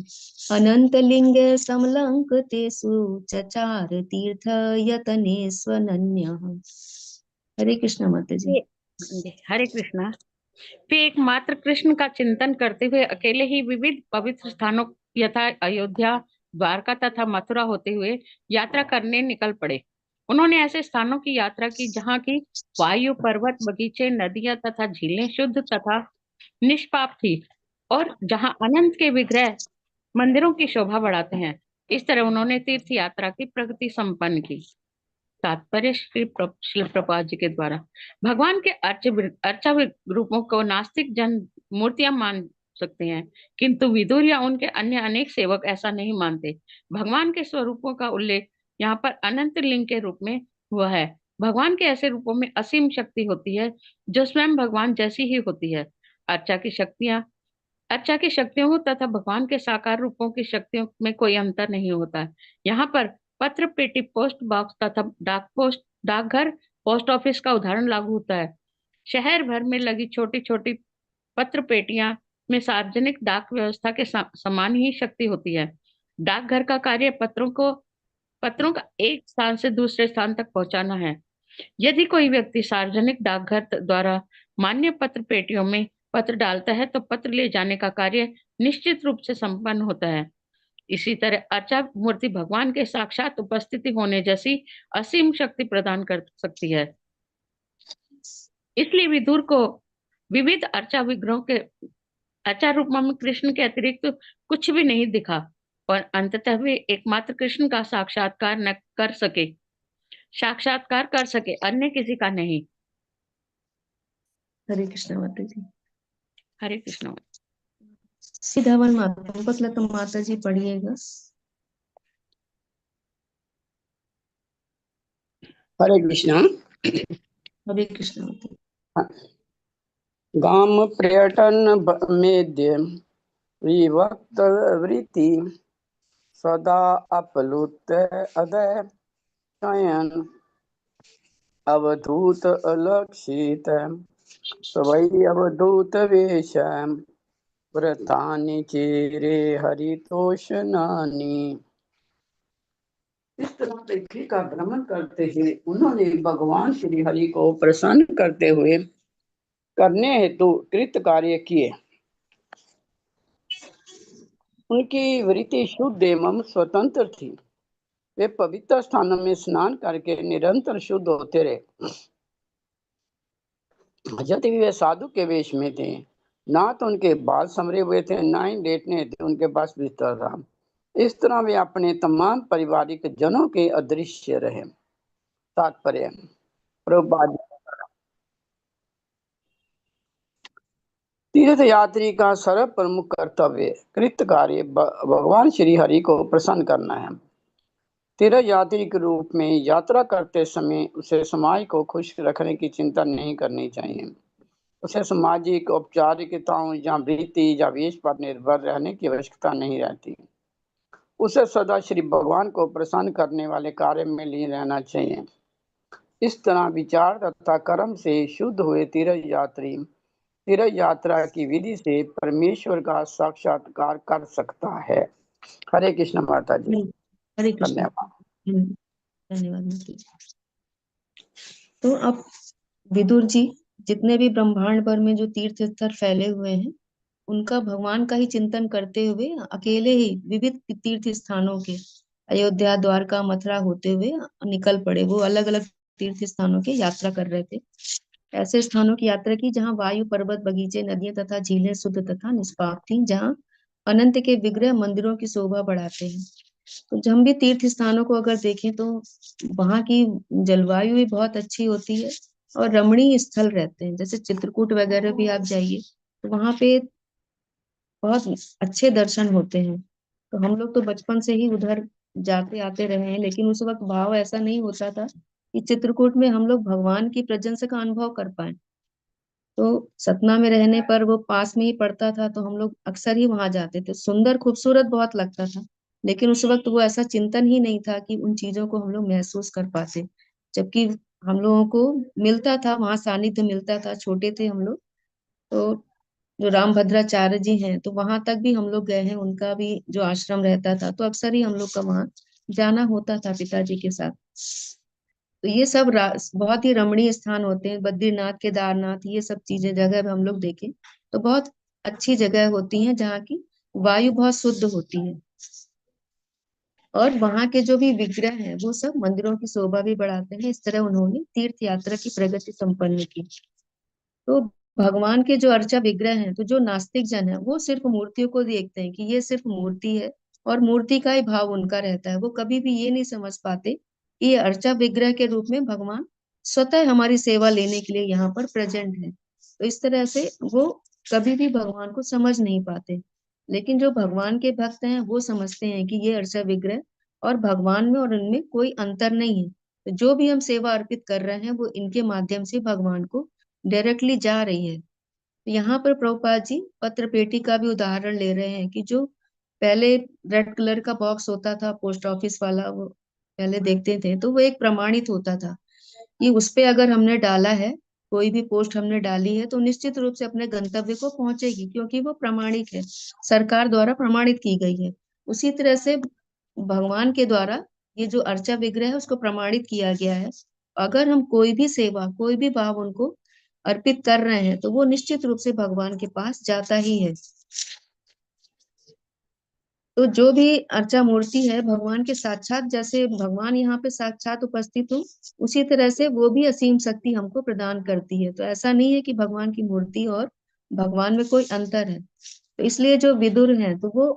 अनन्तलिङ्गे समलङ्कृतेषु चचार तीर्थयतनेष्वनन्यः। हरे कृष्णा माता जी। हरे कृष्णा। वे एकमात्र कृष्ण का चिंतन करते हुए अकेले ही विविध पवित्र स्थानों यथा अयोध्या, द्वारका तथा मथुरा होते हुए यात्रा करने निकल पड़े। उन्होंने ऐसे स्थानों की यात्रा की जहाँ की वायु, पर्वत, बगीचे, नदियां तथा झीलें शुद्ध तथा निष्पाप थी और जहाँ अनंत के विग्रह मंदिरों की शोभा बढ़ाते हैं। इस तरह उन्होंने तीर्थ यात्रा की प्रगति संपन्न की। तात्पर्य श्री प्रभुपाद जी के द्वारा भगवान के अर्चा रूपों को नास्तिक जन मूर्तियां मान सकते हैं, किंतु विदुर या उनके अन्य अनेक सेवक ऐसा नहीं मानते। भगवान के स्वरूपों का उल्लेख यहाँ पर अनंत लिंग के रूप में हुआ है। भगवान के ऐसे रूपों में असीम शक्ति होती है जो स्वयं भगवान जैसी ही होती है। अर्चा की शक्तियां अर्चा की शक्तियों तथा भगवान के साकार रूपों की शक्तियों में कोई अंतर नहीं होता है। यहाँ पर पत्र पेटी, पोस्ट बॉक्स तथा डाकघर, पोस्ट ऑफिस का उदाहरण लागू होता है। शहर भर में लगी छोटी छोटी पत्र पेटियां में सार्वजनिक डाक व्यवस्था के समान ही शक्ति होती है। डाकघर का कार्य पत्रों का एक स्थान से दूसरे स्थान तक पहुंचाना है। यदि कोई व्यक्ति सार्वजनिक डाकघर द्वारा मान्य पत्र पेटियों में पत्र डालता है तो पत्र ले जाने का कार्य निश्चित रूप से संपन्न होता है। इसी तरह अर्चा मूर्ति भगवान के साक्षात उपस्थिति होने जैसी असीम शक्ति प्रदान कर सकती है। इसलिए विदुर को विविध अर्चा विग्रहों के अर्चा रूप में कृष्ण के अतिरिक्त कुछ भी नहीं दिखा और अंततः वे एकमात्र कृष्ण का साक्षात्कार कर सके, अन्य किसी का नहीं। हरे कृष्णा माता जी। हरे कृष्ण। सीधावन माता, तो माता जी पढ़िएगा। हरे कृष्णा। हरे कृष्णा माता। गाम पर्यटन मेद्य विभक्त वृत्ति सदा अपलुत अदय शयन अवधूत अलक्षित स्वै अवधूत वेश व्रतानि चेरे हरितोषनानि। इस तरह पृथ्वी का भ्रमण करते हुए उन्होंने भगवान श्री हरि को प्रसन्न करते हुए करने हेतु कृत कार्य किए। उनकी वृत्ति शुद्ध एवं स्वतंत्र थी। वे पवित्र स्थानों में स्नान करके निरंतर शुद्ध होते रहे। यदि वे साधु के वेश में थे, ना तो उनके बाल संवरे हुए थे, ना ही लेटने थे उनके पास बिस्तर था। इस तरह वे अपने तमाम पारिवारिक जनों के अदृश्य रहे। तात्पर्य प्रभुपाद, तीर्थ यात्री का सर्व प्रमुख कर्तव्य कृत कार्य भगवान श्री हरि को प्रसन्न करना है। तीर्थ यात्री के रूप में यात्रा करते समय उसे समाज को खुश रखने की चिंता नहीं करनी चाहिए। उसे सामाजिक औपचारिकताओं या वृत्ति या वेश पर निर्भर रहने की आवश्यकता नहीं रहती। उसे सदा श्री भगवान को प्रसन्न करने वाले कार्य में लीन रहना चाहिए। इस तरह विचार तथा कर्म से शुद्ध हुए तीर्थ यात्री तीर्थ यात्रा की विधि से परमेश्वर का साक्षात्कार कर सकता है। हरे कृष्ण माता जी। हरे कृष्ण। धन्यवाद। धन्यवाद माता जी। तो अब विदुर जी जितने भी ब्रह्मांड भर में जो तीर्थ स्थल फैले हुए हैं उनका भगवान का ही चिंतन करते हुए अकेले ही विविध तीर्थ स्थानों के अयोध्या, द्वारका, मथुरा होते हुए निकल पड़े। वो अलग अलग तीर्थ स्थानों की यात्रा कर रहे थे। ऐसे स्थानों की यात्रा की जहाँ वायु, पर्वत, बगीचे, नदियां तथा झीलें शुद्ध तथा निष्पाप थी, जहाँ अनंत के विग्रह मंदिरों की शोभा बढ़ाते हैं। तो जब हम भी तीर्थ स्थानों को अगर देखें तो वहाँ की जलवायु भी बहुत अच्छी होती है और रमणीय स्थल रहते हैं। जैसे चित्रकूट वगैरह भी आप जाइए तो वहाँ पे बहुत अच्छे दर्शन होते हैं। तो हम लोग तो बचपन से ही उधर जाते आते रहे हैं, लेकिन उस वक्त भाव ऐसा नहीं होता था कि चित्रकूट में हम लोग भगवान की प्रेजेंस का अनुभव कर पाए। तो सतना में रहने पर वो पास में ही पड़ता था, तो हम लोग अक्सर ही वहां जाते थे। सुंदर खूबसूरत बहुत लगता था, लेकिन उस वक्त वो ऐसा चिंतन ही नहीं था कि उन चीजों को हम लोग महसूस कर पाते। जबकि हम लोगों को मिलता था, वहां सानिध्य मिलता था, छोटे थे हम लोग। तो जो रामभद्राचार्य जी हैं तो वहां तक भी हम लोग गए हैं, उनका भी जो आश्रम रहता था, तो अक्सर ही हम लोग का वहां जाना होता था पिताजी के साथ। तो ये सब बहुत ही रमणीय स्थान होते हैं। बद्रीनाथ, केदारनाथ, ये सब चीजें जगह भी हम लोग देखें तो बहुत अच्छी जगह होती हैं, जहाँ की वायु बहुत शुद्ध होती है। और वहां के जो भी विग्रह हैं वो सब मंदिरों की शोभा भी बढ़ाते हैं। इस तरह उन्होंने तीर्थ यात्रा की प्रगति संपन्न की। तो भगवान के जो अर्चा विग्रह हैं, तो जो नास्तिक जन है वो सिर्फ मूर्तियों को देखते हैं कि ये सिर्फ मूर्ति है और मूर्ति का ही भाव उनका रहता है। वो कभी भी ये नहीं समझ पाते कि ये अर्चा विग्रह के रूप में भगवान स्वतः हमारी सेवा लेने के लिए यहाँ पर प्रेजेंट है। तो इस तरह से वो कभी भी भगवान को समझ नहीं पाते। लेकिन जो भगवान के भक्त हैं वो समझते हैं कि ये अर्चा विग्रह और भगवान में और उनमें कोई अंतर नहीं है। तो जो भी हम सेवा अर्पित कर रहे हैं वो इनके माध्यम से भगवान को डायरेक्टली जा रही है। यहाँ पर प्रभुपाद जी पत्र पेटी का भी उदाहरण ले रहे हैं कि जो पहले रेड कलर का बॉक्स होता था पोस्ट ऑफिस वाला, वो पहले देखते थे तो वो एक प्रमाणित होता था कि उस पे अगर हमने डाला है, कोई भी पोस्ट हमने डाली है तो निश्चित रूप से अपने गंतव्य को पहुंचेगी, क्योंकि वो प्रमाणिक है, सरकार द्वारा प्रमाणित की गई है। उसी तरह से भगवान के द्वारा ये जो अर्चा विग्रह है उसको प्रमाणित किया गया है। अगर हम कोई भी सेवा, कोई भी भाव उनको अर्पित कर रहे हैं तो वो निश्चित रूप से भगवान के पास जाता ही है। तो जो भी अर्चा मूर्ति है भगवान के साक्षात, जैसे भगवान यहाँ पे साक्षात उपस्थित हो, उसी तरह से वो भी असीम शक्ति हमको प्रदान करती है। तो ऐसा नहीं है कि भगवान की मूर्ति और भगवान में कोई अंतर है। तो इसलिए जो विदुर हैं तो वो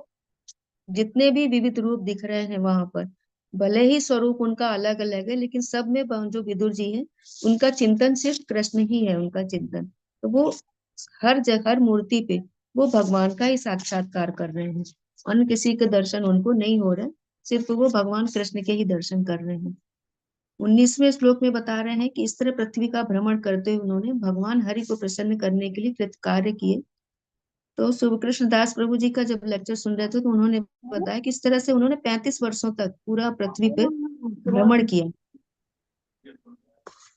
जितने भी विविध रूप दिख रहे हैं वहां पर, भले ही स्वरूप उनका अलग अलग है, लेकिन सब में जो विदुर जी हैं उनका चिंतन सिर्फ कृष्ण ही है, उनका चिंतन। तो वो हर जगह, हर मूर्ति पे वो भगवान का ही साक्षात्कार कर रहे हैं। अन्य किसी के दर्शन उनको नहीं हो रहे, सिर्फ वो भगवान कृष्ण के ही दर्शन कर रहे हैं। 19वें श्लोक में बता रहे हैं कि इस तरह पृथ्वी का भ्रमण करते हुए उन्होंने भगवान हरि को प्रसन्न करने के लिए कृत कार्य किए। तो सुभकृष्ण दास प्रभु जी का जब लेक्चर सुन रहे थे तो उन्होंने बताया कि इस तरह से उन्होंने 35 वर्षों तक पूरा पृथ्वी पे भ्रमण किया।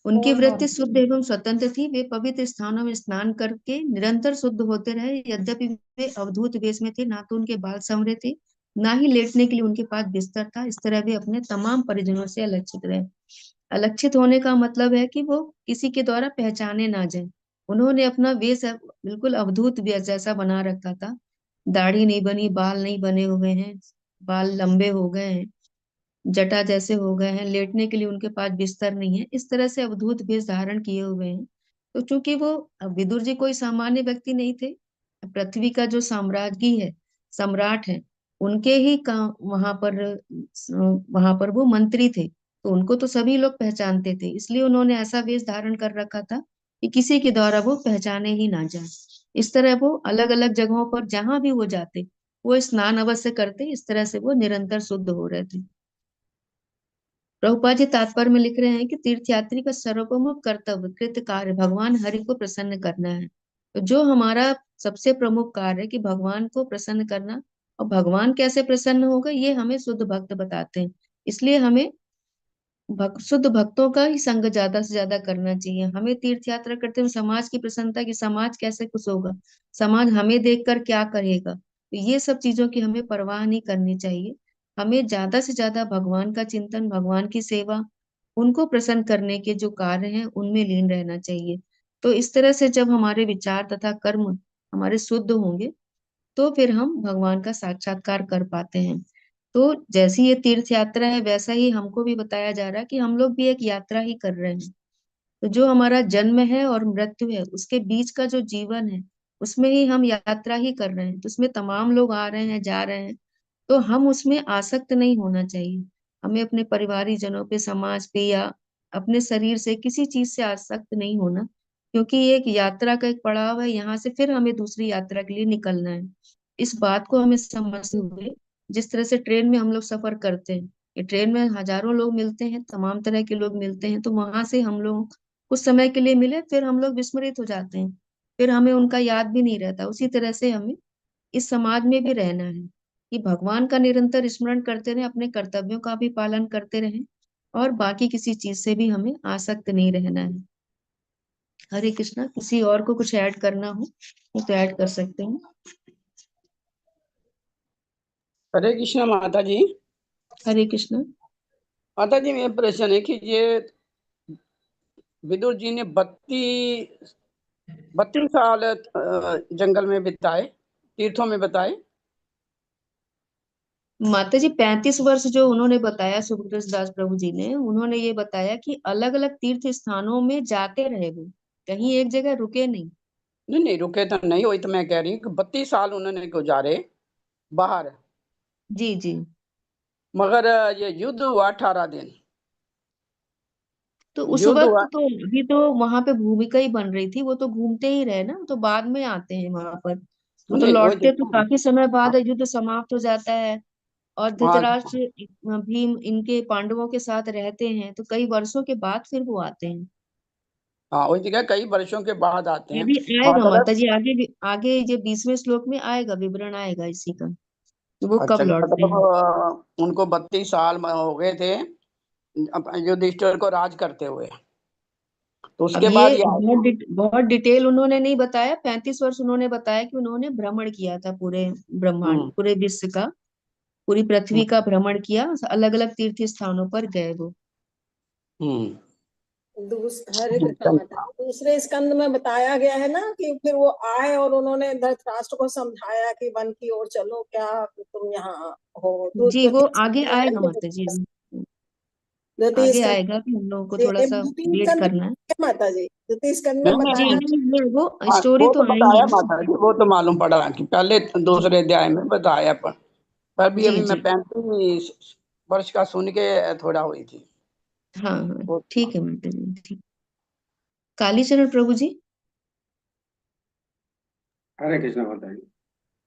उनकी वृत्ति शुद्ध एवं स्वतंत्र थी। वे पवित्र स्थानों में स्नान करके निरंतर शुद्ध होते रहे। यद्यपि वे अवधूत वेश में थे, ना तो उनके बाल संवरे थे, ना ही लेटने के लिए उनके पास बिस्तर था। इस तरह वे अपने तमाम परिजनों से अलक्षित रहे। अलक्षित होने का मतलब है कि वो किसी के द्वारा पहचाने ना जाए। उन्होंने अपना वेश बिल्कुल अवधूत वेश जैसा बना रखा था। दाढ़ी नहीं बनी, बाल नहीं बने हुए हैं, बाल लंबे हो गए हैं, जटा जैसे हो गए हैं, लेटने के लिए उनके पास बिस्तर नहीं है, इस तरह से अवधूत वेश धारण किए हुए हैं। तो चूंकि वो विदुर जी कोई सामान्य व्यक्ति नहीं थे, पृथ्वी का जो साम्राज्ञी है, सम्राट है, उनके ही वहां पर वो मंत्री थे, तो उनको तो सभी लोग पहचानते थे। इसलिए उन्होंने ऐसा वेश धारण कर रखा था कि किसी के द्वारा वो पहचाने ही ना जाए। इस तरह वो अलग अलग जगहों पर जहां भी वो जाते वो स्नान अवश्य करते। इस तरह से वो निरंतर शुद्ध हो रहे थे। प्रभुपाद जी तात्पर्य में लिख रहे हैं कि तीर्थयात्री का सर्वप्रमुख कर्तव्य कृत कार्य भगवान हरि को प्रसन्न करना है। तो जो हमारा सबसे प्रमुख कार्य है कि भगवान को प्रसन्न करना, और भगवान कैसे प्रसन्न होगा ये हमें शुद्ध भक्त बताते हैं। इसलिए हमें शुद्ध भक्तों का ही संग ज्यादा से ज्यादा करना चाहिए। हमें तीर्थ यात्रा करते हुए समाज की प्रसन्नता, की समाज कैसे खुश होगा, समाज हमें देखकर क्या करेगा, तो ये सब चीजों की हमें परवाह नहीं करनी चाहिए। हमें ज्यादा से ज्यादा भगवान का चिंतन, भगवान की सेवा, उनको प्रसन्न करने के जो कार्य हैं उनमें लीन रहना चाहिए। तो इस तरह से जब हमारे विचार तथा कर्म हमारे शुद्ध होंगे तो फिर हम भगवान का साक्षात्कार कर पाते हैं। तो जैसी ये तीर्थ यात्रा है वैसा ही हमको भी बताया जा रहा है कि हम लोग भी एक यात्रा ही कर रहे हैं। तो जो हमारा जन्म है और मृत्यु है उसके बीच का जो जीवन है उसमें ही हम यात्रा ही कर रहे हैं। तो उसमें तमाम लोग आ रहे हैं, जा रहे हैं, तो हम उसमें आसक्त नहीं होना चाहिए। हमें अपने परिवारिक जनों पे, समाज पे या अपने शरीर से किसी चीज से आसक्त नहीं होना, क्योंकि ये एक यात्रा का एक पड़ाव है। यहाँ से फिर हमें दूसरी यात्रा के लिए निकलना है। इस बात को हमें समझते हुए जिस तरह से ट्रेन में हम लोग सफर करते हैं, ये ट्रेन में हजारों लोग मिलते हैं, तमाम तरह के लोग मिलते हैं, तो वहां से हम लोग कुछ समय के लिए मिले फिर हम लोग विस्मृत हो जाते हैं, फिर हमें उनका याद भी नहीं रहता। उसी तरह से हमें इस समाज में भी रहना है कि भगवान का निरंतर स्मरण करते रहें, अपने कर्तव्यों का भी पालन करते रहें, और बाकी किसी चीज से भी हमें आसक्त नहीं रहना है। हरे कृष्णा। किसी और को कुछ ऐड करना हो तो ऐड कर सकते हैं। हरे कृष्णा माता जी। हरे कृष्णा। माता जी मेरा प्रश्न है कि ये विदुर जी ने 32 साल जंगल में बिताए, तीर्थों में बताए। माता जी 35 वर्ष जो उन्होंने बताया, सुखदास दास प्रभु जी ने, उन्होंने ये बताया कि अलग अलग तीर्थ स्थानों में जाते रहे, वो कहीं एक जगह रुके नहीं। नहीं नहीं रुके तो नहीं, वही तो मैं कह रही हूँ कि 32 साल उन्होंने गुजारे बाहर, जी जी। मगर ये युद्ध हुआ 18 दिन। तो उस युद्ध वक्त हुआ। तो अभी तो वहां पे भूमिका ही बन रही थी, वो तो घूमते ही रहे ना, तो बाद में आते हैं वहां पर। वो तो नहीं वही लौटते तो तो। काफी समय हाँ बाद युद्ध समाप्त हो जाता है, और हाँ धृतराष्ट्र, भीम इनके पांडवों के साथ रहते हैं, तो कई वर्षों के बाद फिर वो आते हैं। हाँ, वही जगह कई वर्षों के बाद आते हैं। अभी आएगा गलत। माता जी, आगे आगे ये 20वें श्लोक में आएगा, विवरण आएगा इसी का, कि वो कब अच्छा, लौटते मतलब हैं। उनको 32 साल हो गए थे युधिष्ठिर को राज करते हुए, तो अब उसके बाद ये ये आए। बहुत डिटेल उन्होंने नहीं बताया। 35 वर्ष उन्होंने बताया कि उन्होंने भ्रमण किया था पूरे ब्रह्मांड, हम्म पूरे विश्व का, पूरी पृथ्वी हम्म का भ्रमण किया, अलग अलग तीर्थ स्थानों पर गए वो। हम्म। हरे कृष्णा माता जी, दूसरे स्कंद में बताया गया है ना कि फिर वो आए और उन्होंने धृतराष्ट्र को समझाया कि वन की ओर चलो, क्या तुम यहाँ हो। जी वो द्वितीय आगे स्कंद में है आएगा ये, माता जी, द्वितीय आगे स्कंद। आएगा कि हम लोगों को थोड़ा ये सा द्वितीय वेट स्कंद करना है। है माता जी, द्वितीय स्कंद में नहीं जी बताया। नहीं, नहीं, वो हाँ, स्टोरी वो तो तो आएंगी बताया ना। माता जी, वो तो मालूम पड़ा कि पहले जी दूसरे अध्याय में बताया, पर भी जी अभी मैं जी। 35 वर्ष का सुन के थोड़ा हुई थी हाँ हाँ, वो। ठीक है माता जी, ठीक। कालीचरण प्रभु जी। हरे कृष्ण माता जी।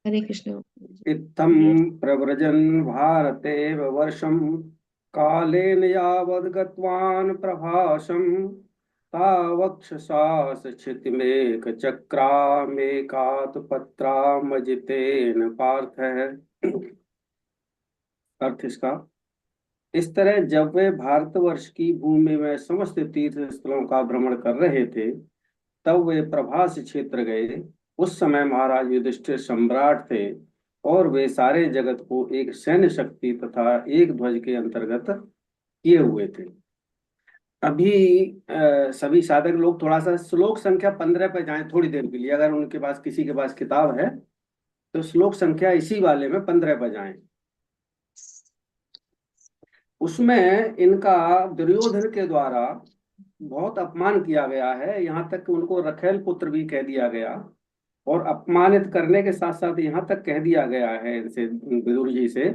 हरे कृष्ण। इत्थं प्रव्रजन् भारते वर्षं कालेन यावद् गतवान् प्रभासं तावक्षसासक्षितिमेकचक्रामेकात् पत्रामजितेन पार्थः। अर्थ इसका, इस तरह जब वे भारतवर्ष की भूमि में समस्त तीर्थ स्थलों का भ्रमण कर रहे थे तब वे प्रभास क्षेत्र गए। उस समय महाराज युधिष्ठिर सम्राट थे और वे सारे जगत को एक सैन्य शक्ति तथा एक ध्वज के अंतर्गत किए हुए थे। अभी सभी साधक लोग थोड़ा सा श्लोक संख्या 15 पे जाएं थोड़ी देर के लिए, अगर उनके पास किसी के पास किताब है तो श्लोक संख्या इसी वाले में 15 पे जाएं। उसमें इनका दुर्योधन के द्वारा बहुत अपमान किया गया है, यहाँ तक कि उनको रखेल पुत्र भी कह दिया गया, और अपमानित करने के साथ साथ यहाँ तक कह दिया गया है इनसे, विदुर जी से,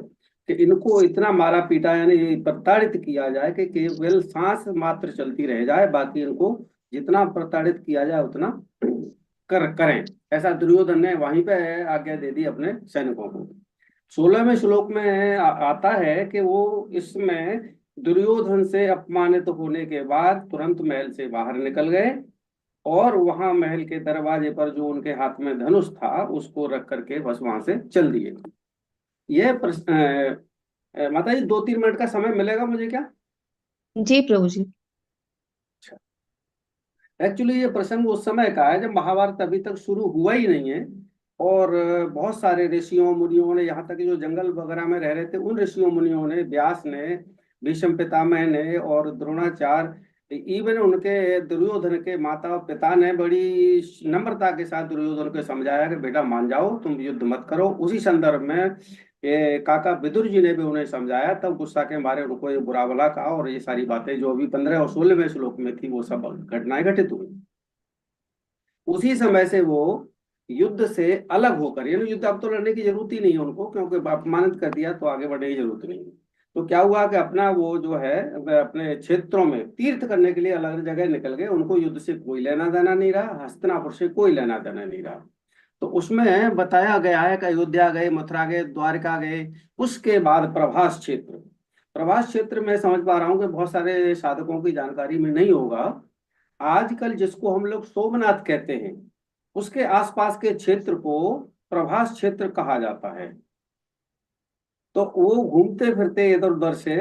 कि इनको इतना मारा पीटा यानी प्रताड़ित किया जाए कि केवल सांस मात्र चलती रह जाए, बाकी इनको जितना प्रताड़ित किया जाए उतना करें। ऐसा दुर्योधन ने वहीं पे आज्ञा दे दी अपने सैनिकों को। 16वें श्लोक में आता है कि वो इसमें दुर्योधन से अपमानित होने के बाद तुरंत महल से बाहर निकल गए और वहां महल के दरवाजे पर जो उनके हाथ में धनुष था उसको रख करके बस वहां से चल दिए। यह माता जी 2-3 मिनट का समय मिलेगा मुझे क्या? जी प्रभु जी। एक्चुअली ये प्रसंग उस समय का है जब महाभारत अभी तक शुरू हुआ ही नहीं है और बहुत सारे ऋषियों मुनियों ने, यहाँ तक जो जंगल वगैरह में रह रहे थे उन ऋषियों मुनियों ने, व्यास ने, भीष्म पितामह ने और द्रोणाचार्य, इवन उनके दुर्योधन के माता पिता ने बड़ी नम्रता के साथ दुर्योधन को समझाया कि बेटा मान जाओ, तुम युद्ध मत करो। उसी संदर्भ में ये काका विदुर जी ने भी उन्हें समझाया, तब गुस्सा के मारे उनको ये बुरा भला कहा और ये सारी बातें जो अभी 15 और 16वें श्लोक में थी वो सब घटनाएं घटित हुई। उसी समय से वो युद्ध से अलग होकर, यानी युद्ध अब तो लड़ने की जरूरत ही नहीं है उनको, क्योंकि अपमानित कर दिया तो आगे बढ़ने की जरूरत नहीं है। तो क्या हुआ कि अपना वो जो है अपने क्षेत्रों में तीर्थ करने के लिए अलग जगह निकल गए। उनको युद्ध से कोई लेना देना नहीं रहा, हस्तिनापुर से कोई लेना देना नहीं रहा। तो उसमें बताया गया है कि अयोध्या गए, मथुरा गए, द्वारका गए। उसके बाद प्रभास क्षेत्र, प्रभास क्षेत्र में समझ पा रहा हूँ कि बहुत सारे साधकों की जानकारी में नहीं होगा। आजकल जिसको हम लोग सोमनाथ कहते हैं उसके आसपास के क्षेत्र को प्रभास क्षेत्र कहा जाता है। तो वो घूमते फिरते इधर उधर से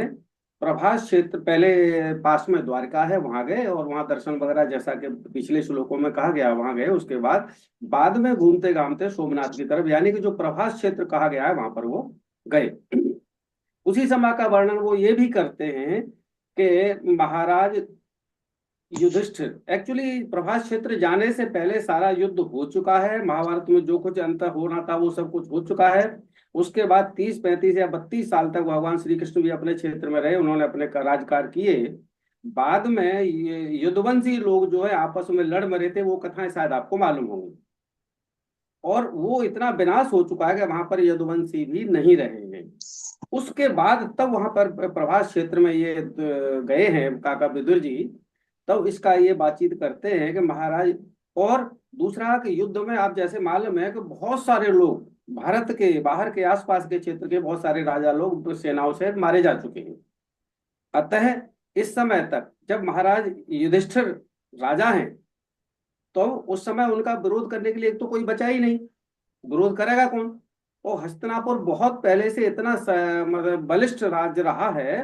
प्रभास क्षेत्र, पहले पास में द्वारका है वहां गए और वहां दर्शन वगैरह जैसा कि पिछले श्लोकों में कहा गया वहां गए। उसके बाद में घूमते घामते सोमनाथ की तरफ, यानी कि जो प्रभास क्षेत्र कहा गया है वहां पर वो गए। उसी समय का वर्णन वो ये भी करते हैं कि महाराज युधिष्ठिर, एक्चुअली प्रभास क्षेत्र जाने से पहले सारा युद्ध हो चुका है। महाभारत में जो कुछ अंत होना था वो सब कुछ हो चुका है। उसके बाद 30-35 या 32 साल तक भगवान श्री कृष्ण भी अपने क्षेत्र में रहे, उन्होंने अपने राजकार्य किए। बाद में ये युद्धवंशी लोग जो है आपस में लड़ मरे थे, वो कथाएं शायद आपको मालूम होंगी। और वो इतना विनाश हो चुका है कि वहां पर यदुवंशी भी नहीं रहेंगे। उसके बाद तब वहां पर प्रभास क्षेत्र में ये गए हैं काका विदुर जी, तब इसका ये बातचीत करते हैं कि महाराज, और दूसरा कि युद्ध में आप जैसे मालूम है कि बहुत सारे लोग भारत के बाहर के आसपास के क्षेत्र के बहुत सारे राजा लोग सेनाओं से मारे जा चुके हैं। अतः इस समय तक जब महाराज युधिष्ठिर राजा हैं तो उस समय उनका विरोध करने के लिए एक तो कोई बचा ही नहीं, विरोध करेगा कौन? और हस्तिनापुर बहुत पहले से इतना मतलब बलिष्ठ राज्य रहा है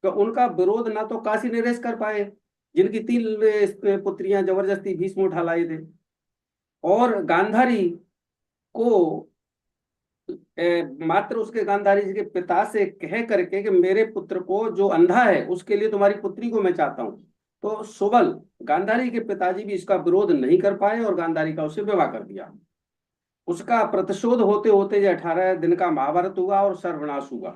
कि उनका विरोध ना तो काशी नरेश कर पाए, जिनकी 3 पुत्रियां जबरदस्ती भीष्म उठा लाए थे, और गांधारी को मात्र उसके गांधारी जी के पिता से कह करके कि मेरे पुत्र को जो अंधा है उसके लिए तुम्हारी पुत्री को मैं चाहता हूं, तो सुबल गांधारी के पिताजी भी इसका विरोध नहीं कर पाए और गांधारी का उससे विवाह कर दिया। उसका प्रतिशोध होते होते 18 दिन का महाभारत हुआ और सर्वनाश हुआ।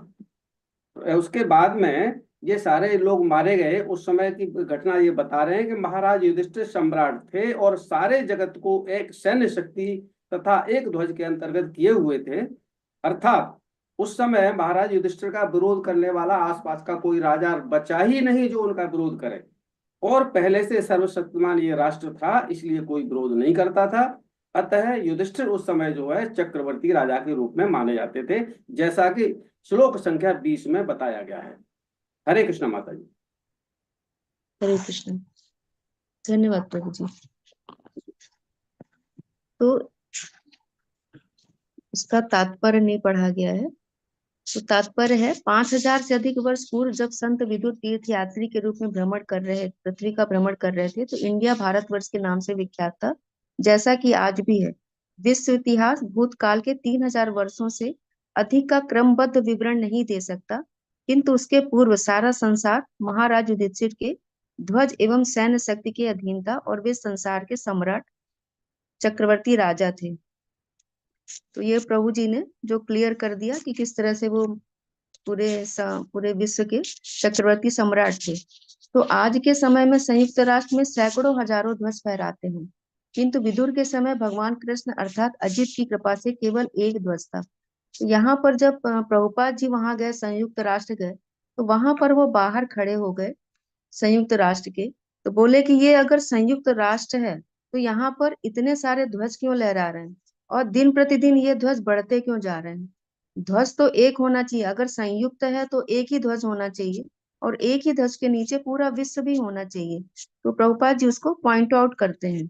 उसके बाद में ये सारे लोग मारे गए। उस समय की घटना ये बता रहे हैं कि महाराज युधिष्ठिर सम्राट थे और सारे जगत को एक सैन्य शक्ति तथा एक ध्वज के अंतर्गत किए हुए थे। अर्थात उस समय महाराज युधिष्ठिर का विरोध करने वाला आसपास का कोई राजा बचा ही नहीं जो उनका विरोध करे, और पहले से सर्वशक्तिमान ये राष्ट्र था इसलिए कोई विरोध नहीं करता था। अतः युधिष्ठिर उस समय जो है चक्रवर्ती राजा के रूप में माने जाते थे, जैसा कि श्लोक संख्या 20 में बताया गया है। हरे कृष्ण माता जी। हरे कृष्ण। धन्यवाद प्रभु जी। तो इसका तात्पर्य नहीं पढ़ा गया है, तो तात्पर्य है 5000 से अधिक वर्ष पूर्व जब संत विदुर तीर्थ यात्री के रूप में भ्रमण कर रहे, पृथ्वी का भ्रमण कर रहे थे, तो इंडिया भारतवर्ष के नाम से विख्यात था, जैसा कि आज भी है। विश्व इतिहास भूतकाल के 3000 वर्षों से अधिक का क्रमबद्ध विवरण नहीं दे सकता, किंतु उसके पूर्व सारा संसार महाराज युधिष्ठिर के ध्वज एवं सैन्य शक्ति के अधीन था और वे संसार के सम्राट चक्रवर्ती राजा थे। तो ये प्रभु जी ने जो क्लियर कर दिया कि किस तरह से वो पूरे विश्व के चक्रवर्ती सम्राट थे। तो आज के समय में संयुक्त राष्ट्र में सैकड़ों हजारों ध्वज फहराते हैं, किंतु विदुर के समय भगवान कृष्ण अर्थात अजित की कृपा से केवल एक ध्वज था। तो यहाँ पर जब प्रभुपाद जी वहां गए, संयुक्त राष्ट्र गए, तो वहां पर वो बाहर खड़े हो गए संयुक्त राष्ट्र के, तो बोले कि ये अगर संयुक्त राष्ट्र है तो यहाँ पर इतने सारे ध्वज क्यों लहरा रहे हैं और दिन प्रतिदिन ये ध्वज बढ़ते क्यों जा रहे हैं? ध्वज तो एक होना चाहिए, अगर संयुक्त है तो एक ही ध्वज होना चाहिए, और एक ही ध्वज के नीचे पूरा विश्व भी होना चाहिए। तो प्रभुपाद जी उसको पॉइंट आउट करते हैं।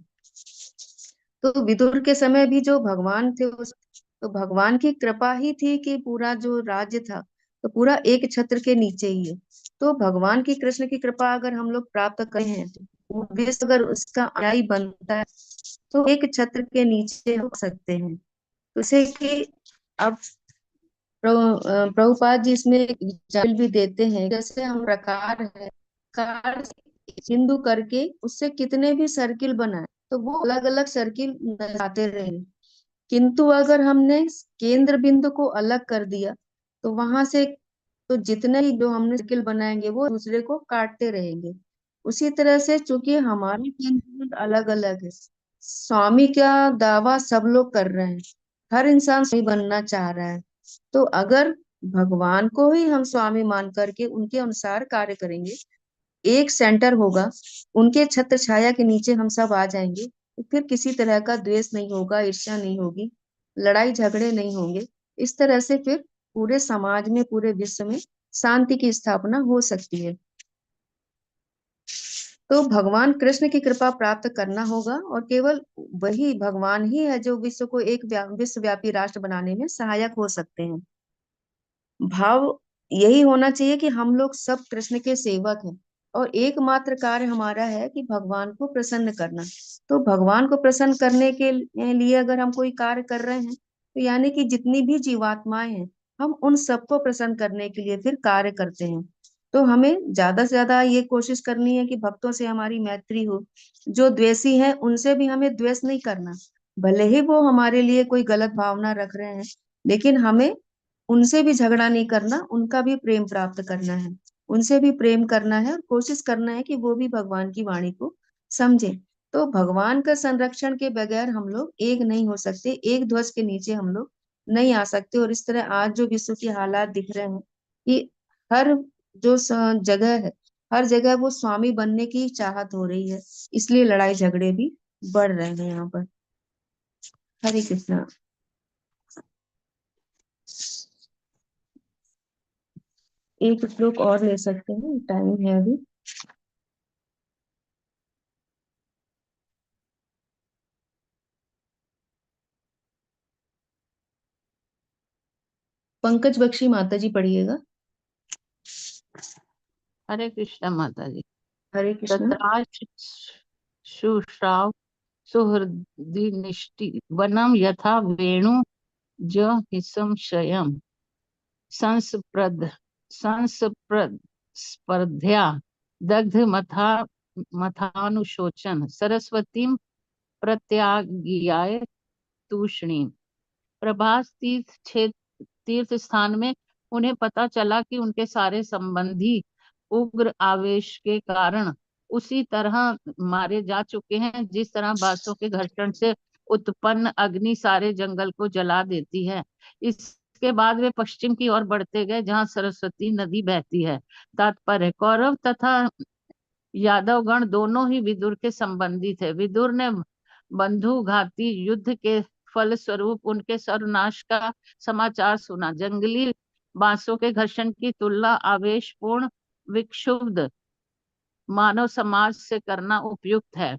तो विदुर के समय भी जो भगवान थे तो भगवान की कृपा ही थी कि पूरा जो राज्य था तो पूरा एक छत्र के नीचे ही है। तो भगवान की, कृष्ण की कृपा अगर हम लोग प्राप्त करें हैं तो विश्व अगर उसका अनुयायी बनता है तो एक छत्र के नीचे हो सकते हैं। तो जैसे कि अब प्रभुपाद जी इसमें एक एग्जाम्पल भी देते हैं, जैसे हम प्रकार है, प्रकार बिंदु करके उससे कितने भी सर्किल बनाए तो वो अलग अलग सर्किल नजर आते रहे। किंतु अगर हमने केंद्र बिंदु को अलग कर दिया तो वहां से तो जितने ही जो हमने सर्किल बनाएंगे वो दूसरे को काटते रहेंगे। उसी तरह से चूंकि हमारे केंद्र बिंदु अलग अलग है, स्वामी का दावा सब लोग कर रहे हैं, हर इंसान स्वामी बनना चाह रहा है। तो अगर भगवान को ही हम स्वामी मान करके उनके अनुसार कार्य करेंगे, एक सेंटर होगा, उनके छत्र छाया के नीचे हम सब आ जाएंगे, तो फिर किसी तरह का द्वेष नहीं होगा, ईर्ष्या नहीं होगी, लड़ाई झगड़े नहीं होंगे। इस तरह से फिर पूरे समाज में, पूरे विश्व में शांति की स्थापना हो सकती है। तो भगवान कृष्ण की कृपा प्राप्त करना होगा और केवल वही भगवान ही है जो विश्व को एक विश्वव्यापी राष्ट्र बनाने में सहायक हो सकते हैं। भाव यही होना चाहिए कि हम लोग सब कृष्ण के सेवक हैं और एकमात्र कार्य हमारा है कि भगवान को प्रसन्न करना। तो भगवान को प्रसन्न करने के लिए अगर हम कोई कार्य कर रहे हैं तो यानी कि जितनी भी जीवात्माएं हैं हम उन सबको प्रसन्न करने के लिए फिर कार्य करते हैं। तो हमें ज्यादा से ज्यादा ये कोशिश करनी है कि भक्तों से हमारी मैत्री हो। जो द्वेषी है उनसे भी हमें द्वेष नहीं करना, भले ही वो हमारे लिए कोई गलत भावना रख रहे हैं, लेकिन हमें उनसे भी झगड़ा नहीं करना, उनका भी प्रेम प्राप्त करना है, उनसे भी प्रेम करना है और कोशिश करना है कि वो भी भगवान की वाणी को समझे। तो भगवान का संरक्षण के बगैर हम लोग एक नहीं हो सकते, एक ध्वज के नीचे हम लोग नहीं आ सकते। और इस तरह आज जो विश्व के हालात दिख रहे हैं कि हर जो जगह है, हर जगह वो स्वामी बनने की चाहत हो रही है, इसलिए लड़ाई झगड़े भी बढ़ रहे हैं यहाँ पर। हरे कृष्णा। एक श्लोक और ले सकते हैं, टाइम है अभी। पंकज बख्शी माता जी पढ़िएगा। हरे कृष्ण माता जी। हरे कृष्ण। शुश्राव सुहृदि निष्टि वनम यथा वेणु ज हिसम शयम संस्प्रद स्पर्ध्या दग्ध मथानुशोचन सरस्वतीम प्रत्याज्ञाय तूष्णीम। प्रभास तीर्थ स्थान में उन्हें पता चला कि उनके सारे संबंधी उग्र आवेश के कारण उसी तरह मारे जा चुके हैं जिस तरह बांसों के घर्षण से उत्पन्न अग्नि सारे जंगल को जला देती है। इसके बाद वे पश्चिम की ओर बढ़ते गए जहां सरस्वती नदी बहती है। तात्पर्य, कौरव तथा यादवगण दोनों ही विदुर के संबंधी थे। विदुर ने बंधु घाती युद्ध के फल स्वरूप उनके सर्वनाश का समाचार सुना। जंगली बांसों के घर्षण की तुलना आवेशपूर्ण विक्षुब्ध मानव समाज से करना उपयुक्त है।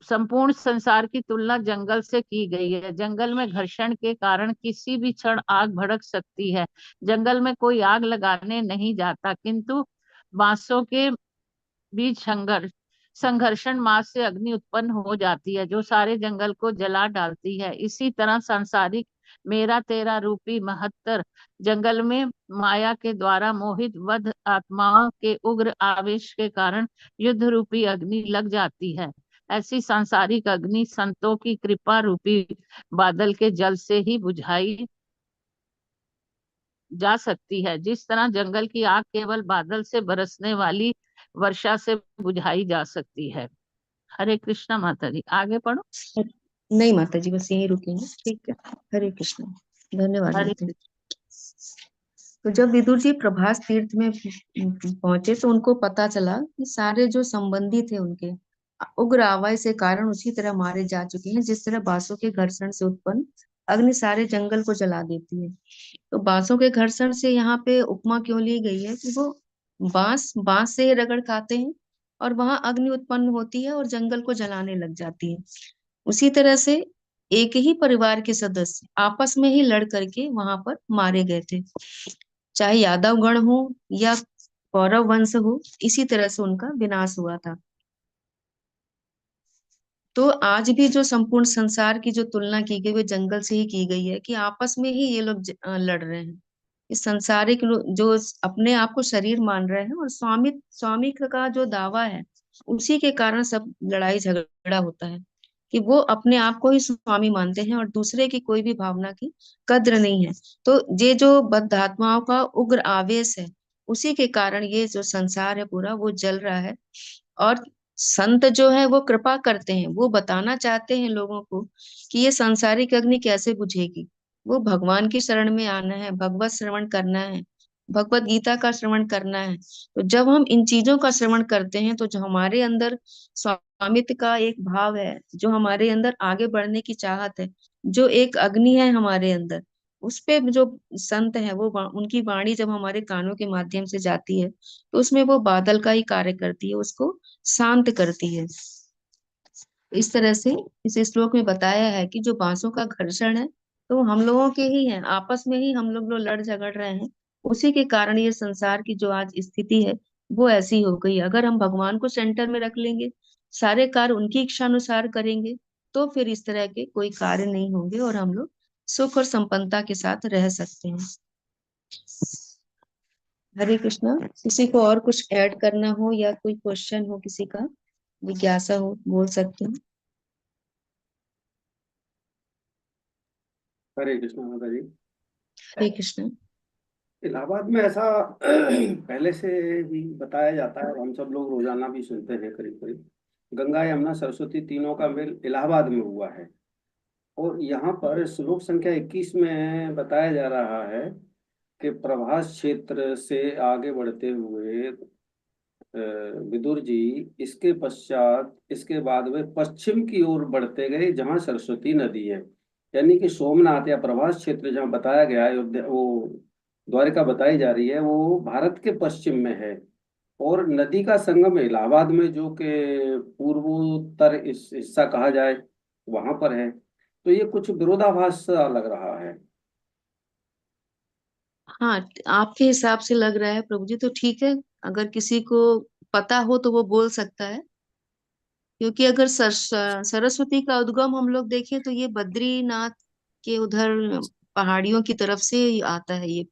संपूर्ण संसार की तुलना जंगल से की गई है। जंगल में घर्षण के कारण किसी भी क्षण आग भड़क सकती है। जंगल में कोई आग लगाने नहीं जाता, किंतु बांसों के बीच संघर्षण मास से अग्नि उत्पन्न हो जाती है जो सारे जंगल को जला डालती है। इसी तरह सांसारिक मेरा तेरा रूपी महत्तर जंगल में माया के द्वारा मोहित वध आत्माओं के उग्र आवेश के कारण युद्ध रूपी अग्नि लग जाती है। ऐसी सांसारिक अग्नि संतों की कृपा रूपी बादल के जल से ही बुझाई जा सकती है। जिस तरह जंगल की आग केवल बादल से बरसने वाली वर्षा से बुझाई जा सकती है। हरे कृष्णा माता जी। आगे पढ़ो। नहीं माता जी, बस यही रुकेंगे, ठीक है। हरे कृष्ण। धन्यवाद हरे माता जी। तो जब विदुर जी प्रभास तीर्थ में पहुंचे तो उनको पता चला कि सारे जो संबंधी थे उनके उग्र आवाज से कारण उसी तरह मारे जा चुके हैं जिस तरह बांसों के घर्षण से उत्पन्न अग्नि सारे जंगल को जला देती है। तो बांसों के घर्षण से यहाँ पे उपमा क्यों ली गई है कि वो बांस बांस से ही रगड़ खाते हैं, और वहां अग्नि उत्पन्न होती है और जंगल को जलाने लग जाती है। उसी तरह से एक ही परिवार के सदस्य आपस में ही लड़ करके वहां पर मारे गए थे, चाहे यादव गण हो या कौरव वंश हो, इसी तरह से उनका विनाश हुआ था। तो आज भी जो संपूर्ण संसार की जो तुलना की गई वो जंगल से ही की गई है, कि आपस में ही ये लोग लड़ रहे हैं। इस संसारिक जो अपने आप को शरीर मान रहे हैं, और स्वामित्व का जो दावा है, उसी के कारण सब लड़ाई झगड़ा होता है, कि वो अपने आप को ही स्वामी मानते हैं और दूसरे की कोई भी भावना की कद्र नहीं है। तो ये जो बद्धात्माओं का उग्र आवेश है, उसी के कारण ये जो संसार है पूरा वो जल रहा है। और संत जो है वो कृपा करते हैं, वो बताना चाहते हैं लोगों को कि ये सांसारिक अग्नि कैसे बुझेगी। वो भगवान की शरण में आना है, भगवत श्रवण करना है, भगवत गीता का श्रवण करना है। तो जब हम इन चीजों का श्रवण करते हैं, तो जो हमारे अंदर स्वामित्व का एक भाव है, जो हमारे अंदर आगे बढ़ने की चाहत है, जो एक अग्नि है हमारे अंदर, उस पे जो संत है वो उनकी वाणी जब हमारे कानों के माध्यम से जाती है, तो उसमें वो बादल का ही कार्य करती है, उसको शांत करती है। इस तरह से इस श्लोक में बताया है कि जो बांसों का घर्षण है, तो हम लोगों के ही है, आपस में ही हम लोग लड़ झगड़ रहे हैं। उसी के कारण ये संसार की जो आज स्थिति है वो ऐसी हो गई। अगर हम भगवान को सेंटर में रख लेंगे, सारे कार्य उनकी इच्छा अनुसार करेंगे, तो फिर इस तरह के कोई कार्य नहीं होंगे और हम लोग सुख और संपन्नता के साथ रह सकते हैं। हरे कृष्णा। किसी को और कुछ ऐड करना हो या कोई क्वेश्चन हो, किसी का जिज्ञासा हो, बोल सकते हैं। हरे कृष्ण माता जी। हरे कृष्ण। इलाहाबाद में ऐसा पहले से भी बताया जाता है और हम सब लोग रोजाना भी सुनते हैं, करीब करीब गंगा यमुना सरस्वती तीनों का मेल इलाहाबाद में हुआ है। और यहाँ पर श्लोक संख्या 21 में बताया जा रहा है कि प्रभास क्षेत्र से आगे बढ़ते हुए विदुर जी इसके पश्चात इसके बाद वे पश्चिम की ओर बढ़ते गए, जहाँ सरस्वती नदी है। यानी कि सोमनाथ या प्रभास क्षेत्र जहाँ बताया गया है, वो द्वारिका बताई जा रही है, वो भारत के पश्चिम में है। और नदी का संगम इलाहाबाद में, जो कि पूर्वोत्तर इस हिस्सा कहा जाए, वहां पर है। तो ये कुछ विरोधाभास सा लग रहा है। हाँ, आपके हिसाब से लग रहा है प्रभु जी, तो ठीक है। अगर किसी को पता हो तो वो बोल सकता है। क्योंकि अगर सरस्वती का उद्गम हम लोग देखें तो ये बद्रीनाथ के उधर पहाड़ियों की तरफ से ही आता है ये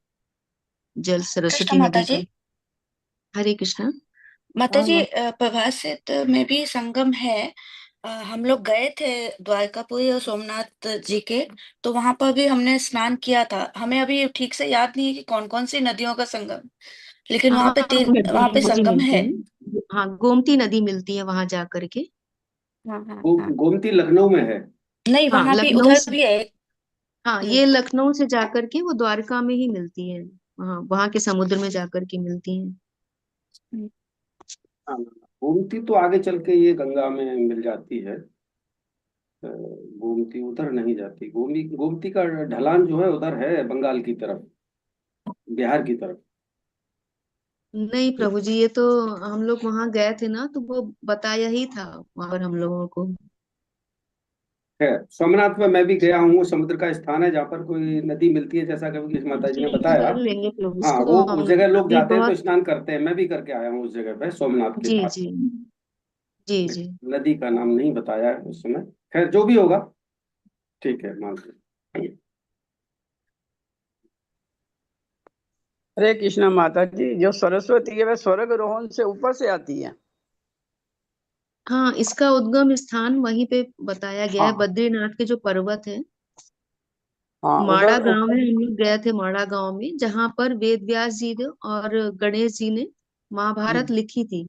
जल, कृष्ण सरस्वती माता नदी जी। का। हरे कृष्णा। माता हाँ जी, हाँ। प्रभासित में भी संगम है। हम लोग गए थे द्वारकापुरी और सोमनाथ जी के, तो वहां पर भी हमने स्नान किया था। हमें अभी ठीक से याद नहीं है कि कौन कौन सी नदियों का संगम, लेकिन हाँ, वहां पे नदी संगम मिलती है। है। हाँ, गोमती नदी मिलती है वहां जा करके। हाँ हाँ हाँ। गोमती लखनऊ में है। नहीं, हाँ, वहां भी लखनऊ उधर से। भी है। हाँ, हम्म, ये लखनऊ से जाकर के वो द्वारका में ही मिलती है। वहाँ वहां के समुद्र में जाकर के मिलती है। हम्म। हाँ, गोमती तो आगे चल के ये गंगा में मिल जाती है। गोमती उधर नहीं जाती। गोमती का ढलान जो है उधर है, बंगाल की तरफ, बिहार की तरफ। नहीं प्रभु जी, ये तो हम लोग वहां गए थे ना, तो वो बताया ही था वहां पर हम लोगों को। है सोमनाथ में मैं भी गया हूँ। समुद्र का स्थान है जहाँ पर कोई नदी मिलती है, जैसा कभी किसी माता जी ने चेक बताया। कर लेंगे प्रभु हाँ, इसको वो हम। उस जगह लोग अभी जाते हैं तो बहुत। स्नान करते हैं। मैं भी करके आया हूँ उस जगह पे, सोमनाथ के जी पास। जी। जी जी। नदी का नाम नहीं बताया है उस समय। खैर, जो भी होगा, ठीक है, मान लीजिए। हरे कृष्णा माता जी, जो सरस्वती है वह स्वर्ग रोहन से ऊपर से आती है। हाँ, इसका उद्गम स्थान वहीं पे बताया गया है, हाँ बद्रीनाथ के जो पर्वत है। हाँ, माड़ा उधर गांव में ऊपर। हम लोग गए थे, माड़ा गांव में, जहाँ पर वेद व्यास जी ने और गणेश जी ने महाभारत हम्म, लिखी थी।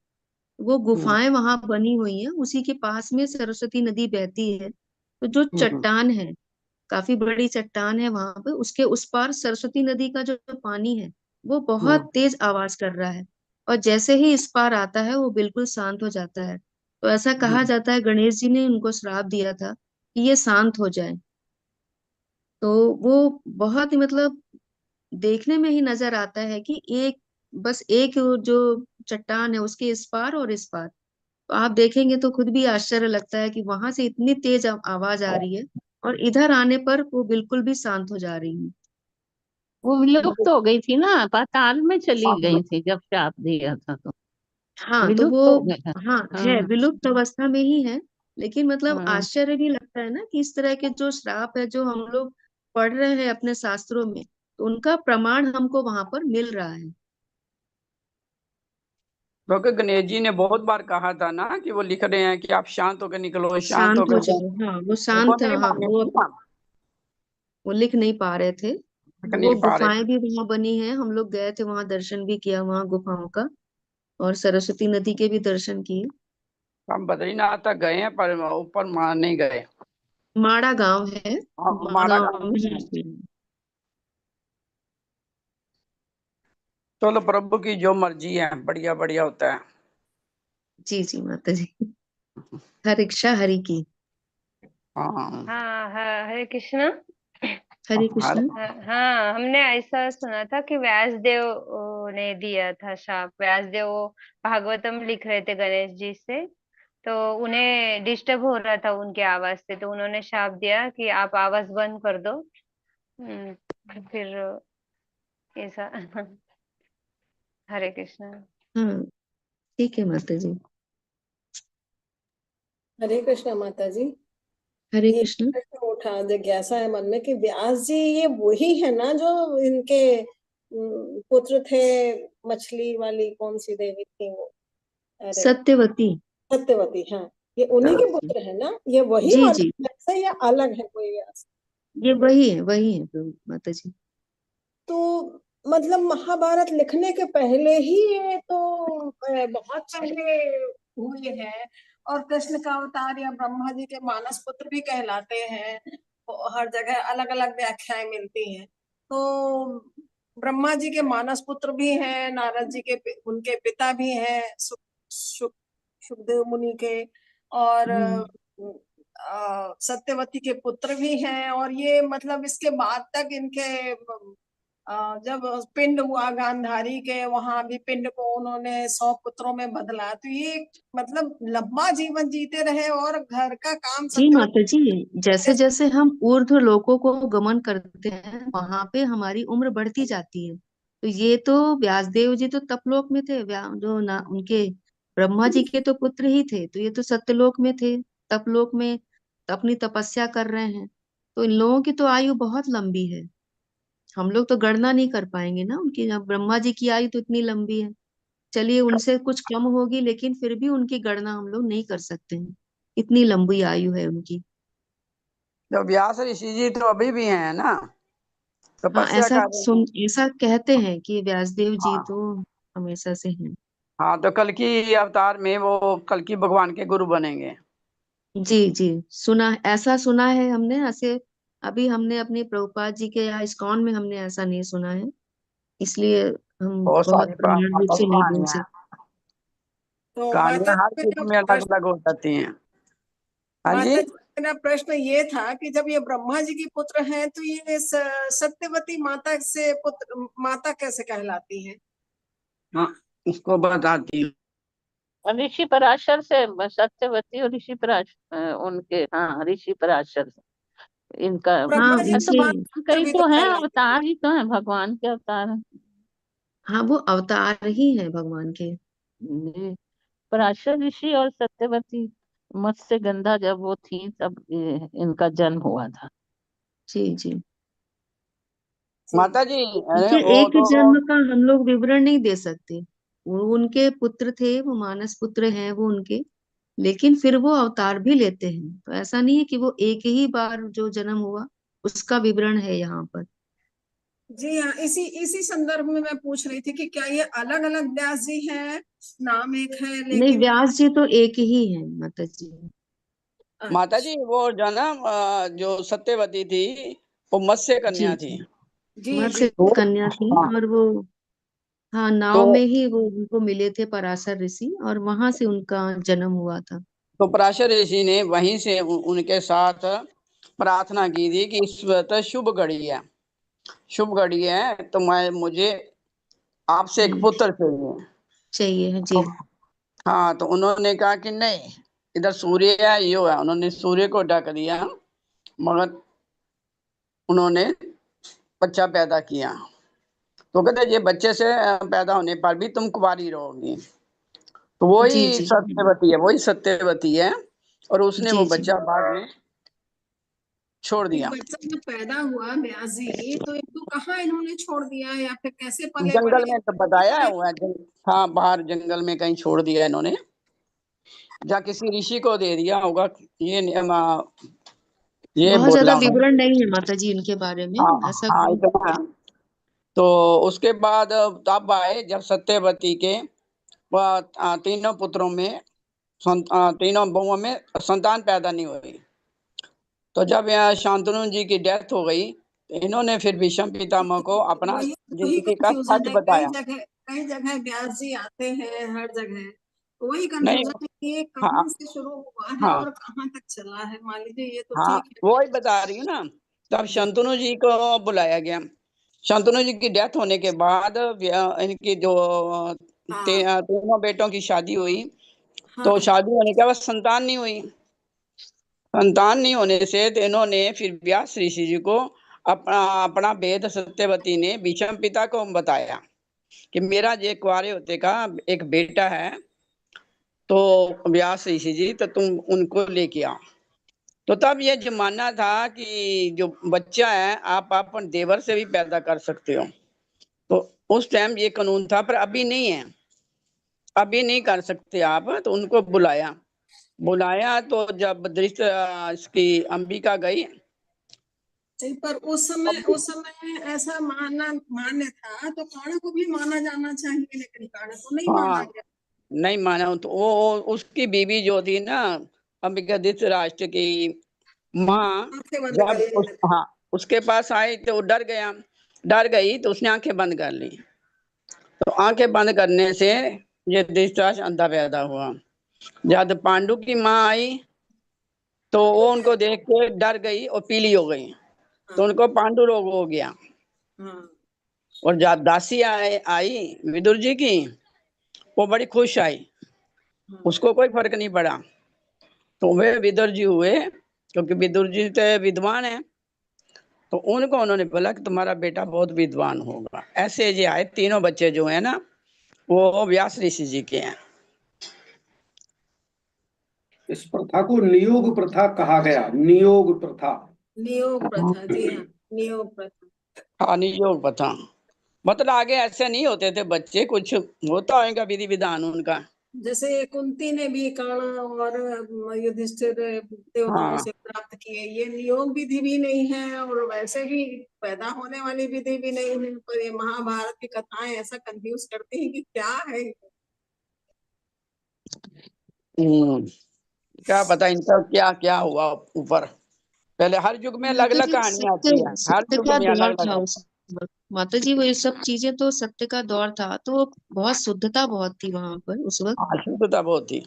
वो हम्म, गुफाएं वहां बनी हुई हैं, उसी के पास में सरस्वती नदी बहती है। तो जो हम्म, चट्टान है, काफी बड़ी चट्टान है वहां पे, उसके उस पार सरस्वती नदी का जो पानी है वो हम्म, बहुत तेज आवाज कर रहा है। और जैसे ही इस पार आता है वो बिल्कुल शांत हो जाता है। तो ऐसा कहा हम्म, जाता है गणेश जी ने उनको श्राप दिया था कि ये शांत हो जाए। तो वो बहुत ही मतलब देखने में ही नजर आता है कि एक बस एक जो चट्टान है उसके इस पार और इस पार, तो आप देखेंगे तो खुद भी आश्चर्य लगता है कि वहां से इतनी तेज आवाज आ रही है और इधर आने पर वो बिल्कुल भी शांत हो जा रही है। वो विलुप्त हो गई थी ना, पाताल में चली हाँ, गई थी जब श्राप दिया था तो हाँ तो वो, विलुप्त हो गया। हाँ है, हाँ विलुप्त अवस्था में ही है। लेकिन मतलब हाँ आश्चर्य भी लगता है ना कि इस तरह के जो श्राप है जो हम लोग पढ़ रहे हैं अपने शास्त्रों में, तो उनका प्रमाण हमको वहां पर मिल रहा है। क्योंकि गणेश जी ने बहुत बार कहा था ना कि वो लिख रहे हैं कि आप शांत होकर निकलो, शांत शांत हो होकर। जाओ, हाँ वो उनको शांत, नहीं हाँ माने थे ना, वो लिख नहीं पा रहे थे। लिख वो नहीं पा रहे गुफाएं भी वहां बनी हैं, हम लोग गए थे वहां, दर्शन भी किया वहां गुफाओं का, और सरस्वती नदी के भी दर्शन किए। हम बद्रीनाथ तक गए हैं पर ऊपर मान नहीं गए। माड़ा गांव है, माड़ा माड़गांव में गाँव। है। चलो प्रभु की जो मर्जी है, बढ़िया बढ़िया होता है। जी जी माता जी, हर इच्छा हरि की। हाँ हाँ हाँ, हरे कृष्णा। हरे हर कृष्ण। हाँ, हमने ऐसा सुना था कि व्यासदेव ने दिया था शाप। व्यासदेव भागवतम लिख रहे थे गणेश जी से, तो उन्हें डिस्टर्ब हो रहा था उनके आवाज से, तो उन्होंने शाप दिया कि आप आवाज बंद कर दो। फिर ऐसा। हरे कृष्णा। हाँ ठीक है माता जी। हरे कृष्णा माता जी। हरे ये कृष्ण। प्रश्न उठा, जिज्ञासा है मन में कि व्यास जी ये वही है ना जो इनके पुत्र थे, मछली वाली कौन सी देवी थी वो, अरे सत्यवती। सत्यवती, हाँ ये उन्हीं के पुत्र है ना, ये वही जी वाले जी, व्यास है या अलग है कोई व्यास? ये वही है, वही है प्रभु माता जी। तो मतलब महाभारत लिखने के पहले ही ये तो बहुत पहले हुए हैं, और कृष्ण का अवतार या ब्रह्मा जी के मानस पुत्र भी कहलाते हैं, तो हर जगह अलग अलग व्याख्याएं मिलती हैं। तो ब्रह्मा जी के मानस पुत्र भी हैं, नारद जी के उनके पिता भी हैं, सुखदेव मुनि के, और सत्यवती के पुत्र भी हैं, और ये मतलब इसके बाद तक इनके जब पिंड हुआ गांधारी के, वहां भी पिंड को उन्होंने 100 पुत्रों में बदला, तो ये मतलब लंबा जीवन जीते रहे और घर का काम जी सत्यवती। माता जी, जैसे जैसे हम ऊर्ध्व लोकों को गमन करते हैं वहां पे हमारी उम्र बढ़ती जाती है। तो ये तो व्यासदेव जी तो तपलोक में थे, जो ना उनके ब्रह्मा जी के तो पुत्र ही थे, तो ये तो सत्यलोक में थे, तपलोक में अपनी तपस्या कर रहे हैं। तो इन लोगों की तो आयु बहुत लंबी है, हम लोग तो गणना नहीं कर पाएंगे ना उनकी। जब ब्रह्मा जी की आयु तो इतनी लंबी है, चलिए उनसे कुछ कम होगी, लेकिन फिर भी उनकी गणना हम लोग नहीं कर सकते हैं, इतनी लंबी आयु है उनकी। तो व्यास ऋषि जी तो अभी भी हैं ना, हाँ तपस्या कर रहे हैं। ऐसा कहते हैं कि व्यासदेव जी हाँ तो हमेशा से हैं। हाँ, तो कल की अवतार में वो कल की भगवान के गुरु बनेंगे। जी जी, सुना, ऐसा सुना है हमने, ऐसे अभी हमने अपने प्रभुपाद जी के या इस्कॉन में हमने ऐसा नहीं सुना है, इसलिए हम बहुत सारी बहुत प्रमाण रूप से नहीं बोल कहानियां हैं। सकते। तो कहानियां माता हर जी युग में अलग अलग हो जाती हैं। हाँ जी। माता जी मेरा प्रश्न ये था कि जब ये ब्रह्मा जी की पुत्र हैं, तो ये सत्यवती माता से पुत्र माता कैसे कहलाती है? हाँ, उसको बताती हूँ। और ऋषि पराशर से, सत्यवती और ऋषि पराशर उनके, हाँ ऋषि पराशर से इनका। हाँ ब्रह्मा जी तो के उनसे, माता पुत्र कई भी तो तो हैं, कहलाते हैं। अवतार ही तो हैं, भगवान के अवतार हैं। हाँ वो अवतार ही है भगवान के। जी, पराशर ऋषि और सत्यवती मत्स्य गंधा जब वो थी तब इनका जन्म हुआ था। जी जी, माता जी, अरे उनके वो एक तो जन्म का हम लोग विवरण नहीं दे सकते। वो उनके पुत्र थे, वो मानस पुत्र हैं वो उनके, लेकिन फिर वो अवतार भी लेते हैं, तो ऐसा नहीं है कि वो एक ही बार जो जन्म हुआ उसका विवरण है यहाँ पर। जी हाँ, इसी इसी संदर्भ में मैं पूछ रही थी कि क्या ये अलग अलग व्यास जी हैं, नाम एक है नहीं, लेकिन। व्यास जी तो एक ही है माता जी। माता जी, वो जन्म जो सत्यवती थी वो मत्स्य जी कन्या थी। जी, जी जी। मत्स्य तो कन्या थी, हाँ, और वो, हाँ तो नाव में ही वो उनको मिले थे पराशर ऋषि, और वहां से उनका जन्म हुआ था। तो पराशर ऋषि ने वहीं से उनके साथ प्रार्थना की थी कि इस वक्त शुभ घड़ी है, शुभ घड़ी है, तो मैं मुझे आपसे एक पुत्र चाहिए। चाहिए है जी। हाँ, तो उन्होंने कहा कि नहीं, इधर सूर्य है, ये है। उन्होंने सूर्य को ढक दिया, मगर उन्होंने बच्चा पैदा किया। तो कहते ये बच्चे से पैदा होने पर भी तुम कुंवारी रहोगी। तो जी वही जी सत्यवती है, वही सत्यवती है, और उसने वो जी जी। बच्चा बाद में छोड़ ये दिया। बच्चा जब पैदा हुआ ब्यास जी, तो इनको कहाँ इन्होंने छोड़ दिया या फिर कैसे पले बड़े? जंगल में तो बताया हुआ है, हाँ, बाहर जंगल में कहीं छोड़ दिया इन्होंने, या किसी ऋषि को दे दिया होगा। ये ये बहुत ज्यादा बोला उन्होंने। विवरण नहीं है माता जी इनके बारे में, हाँ ऐसा हाँ, इतना है। तो उसके बाद तब आए जब सत्यवती के तीनों पुत्रों में तीनों बहुओं में संतान पैदा नहीं हुई। तो जब यहाँ शांतनु जी की डेथ हो गई, तो इन्होंने फिर भीष्म पितामह को अपना वही वही जिंदगी का कंफ्यूजन सच है, बताया। कई जगह व्यास जी आते हैं, हर जगह तो वही नहीं, कंफ्यूजन है कि ये हाँ कहाँ से शुरू हुआ है हाँ और कहाँ तक चला है। मान लीजिए ये तो हाँ, ठीक है। वो ही बता रही हूँ ना। तब जी शांतनु जी को बुलाया गया। शांतनु जी की डेथ होने के बाद इनकी जो हाँ तीनों बेटों की शादी हुई। हाँ तो शादी होने के बाद संतान नहीं हुई। संतान नहीं होने से तो इन्होंने फिर व्यास ऋषि जी को अपना अपना वेद सत्यवती ने भीष्म पिता को बताया कि मेरा ये कुंवारे होते का एक बेटा है, तो व्यास ऋषि जी, तो तुम उनको लेके आओ। तो तब ये जमाना था कि जो बच्चा है आप अपन देवर से भी पैदा कर सकते हो। तो उस टाइम ये कानून था, पर अभी नहीं है, अभी नहीं कर सकते आप। तो उनको बुलाया, बुलाया तो जब दृष्ट इसकी अंबिका गई। जी, पर उस समय ऐसा मान्य था, तो कर्ण को भी माना जाना चाहिए, लेकिन कर्ण को नहीं माना हाँ, गया। नहीं माना। तो वो उसकी बीवी जो थी ना, अंबिका धृतराष्ट्र की माँ, आंखें बंद कर जब लेने लगे। हाँ, उसके पास आई तो वो डर गया, डर गई तो उसने आंखें बंद कर ली। तो आंखें बंद करने से ये धृतराष्ट्र अंधा पैदा हुआ। जब पांडु की माँ आई तो वो उनको देख के डर गई और पीली हो गई, तो उनको पांडु रोग हो गया। हाँ और जब दासी आई विदुर जी की, वो बड़ी खुश आई, उसको कोई फर्क नहीं पड़ा। तो वे विदुर जी हुए, क्योंकि विदुर जी तो विद्वान है, तो उनको उन्होंने बोला कि तुम्हारा बेटा बहुत विद्वान होगा। ऐसे ये आए तीनों बच्चे जो है ना, वो व्यास ऋषि जी के हैं। इस प्रथा को नियोग प्रथा कहा गया, नियोग प्रथा। नियोग प्रथा, जी हाँ, नियोग प्रथा। हाँ, नियोग प्रथा मतलब आगे ऐसे नहीं होते थे बच्चे, कुछ होता होगा विधि विधान उनका। जैसे कुंती ने भी कर्ण और युधिष्ठिर देवताओं हाँ से प्राप्त किए, ये नियोग विधि भी नहीं है और वैसे भी पैदा होने वाली विधि भी नहीं है। पर ये महाभारत की कथाएं ऐसा कंफ्यूज करती हैं कि क्या है। क्या पता इनका क्या क्या हुआ ऊपर। पहले हर युग में अलग माता अलग जी कहानी आती है, हर सत्य युग का में दौर अलग था अलग। उस वक्त। माता जी वो ये सब चीजें तो सत्य का दौर था, तो बहुत शुद्धता बहुत थी वहां पर उस वक्त। शुद्धता बहुत थी।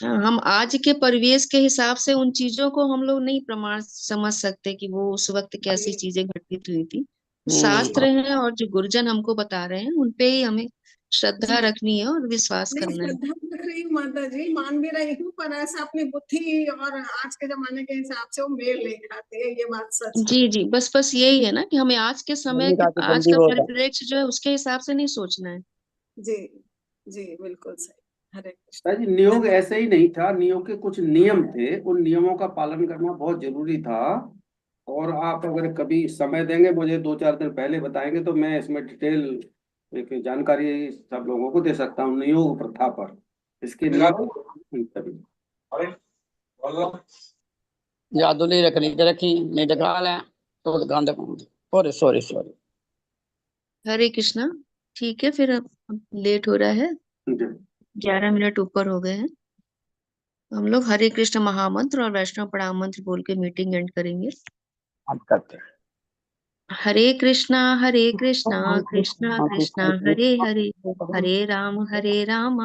हाँ, हम आज के परिवेश के हिसाब से उन चीजों को हम लोग नहीं प्रमाण समझ सकते कि वो उस वक्त कैसी चीजें घटित हुई थी। शास्त्र है और जो गुरुजन हमको बता रहे हैं उन पे ही हमें श्रद्धा जी रखनी है और विश्वास नहीं, करना है। श्रद्धा रख रही हूँ माता जी, मान भी रही हूँ, पर ऐसा अपनी बुद्धि और आज के जमाने के हिसाब से वो मेल नहीं खाते है, ये बात सच है। जी जी, बस बस यही है ना कि हमें आज के समय मम्मी के, काफी आज जल्दी का वो होता है। परिप्रेक्ष्य जो है उसके हिसाब से नहीं सोचना है। जी जी बिल्कुल सही। हरे जी, कृष्ण। नियोग ऐसे ही नहीं था, नियोग के कुछ नियम थे, उन नियमों का पालन करना बहुत जरूरी था। और आप अगर कभी समय देंगे, मुझे 2-4 दिन पहले बताएंगे, तो मैं इसमें डिटेल एक जानकारी सब लोगों को दे सकता हूँ नियोग प्रथा पर। इसके नियम तभी। याद नहीं रखनी तो रखी, नहीं तो खा लें तो गंद। Sorry sorry sorry. Hare Krishna. ठीक है, फिर अब लेट हो रहा है, जी। 11 मिनट ऊपर हो गए हैं। हम लोग हरे कृष्ण महामंत्र और वैष्णव प्रणाम मंत्र बोल के मीटिंग एंड करेंगे। हम करते हैं। हरे कृष्णा कृष्णा कृष्णा हरे हरे, हरे राम राम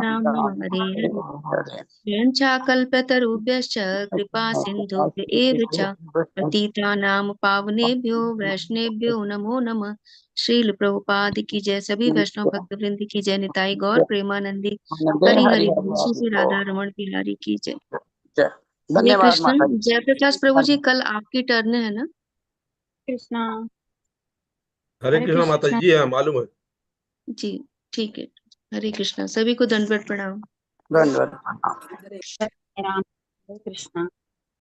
राम हरे हरे। कल्पतरुभ्यश्च कृपा सिन्धुभ्य एव च पतितानां पावनेभ्यो वैष्णवेभ्यो नमो नमः। श्रील प्रभुपाद की जय। सभी वैष्णव भक्त वृंद की जय। निताई गौर प्रेमानंदी हरि हरि बोल। श्री राधा रमण बिहारी की जय। जय। हरे धन्यवाद कृष्ण। माता जी। जयप्रकाश प्रभु जी, कल आपकी टर्न है ना? कृष्णा। हरे कृष्णा माता जी, हाँ मालूम है। जी ठीक है। हरे कृष्णा। सभी को दंडवत प्रणाम। धन्यवाद। राम। हरे कृष्णा।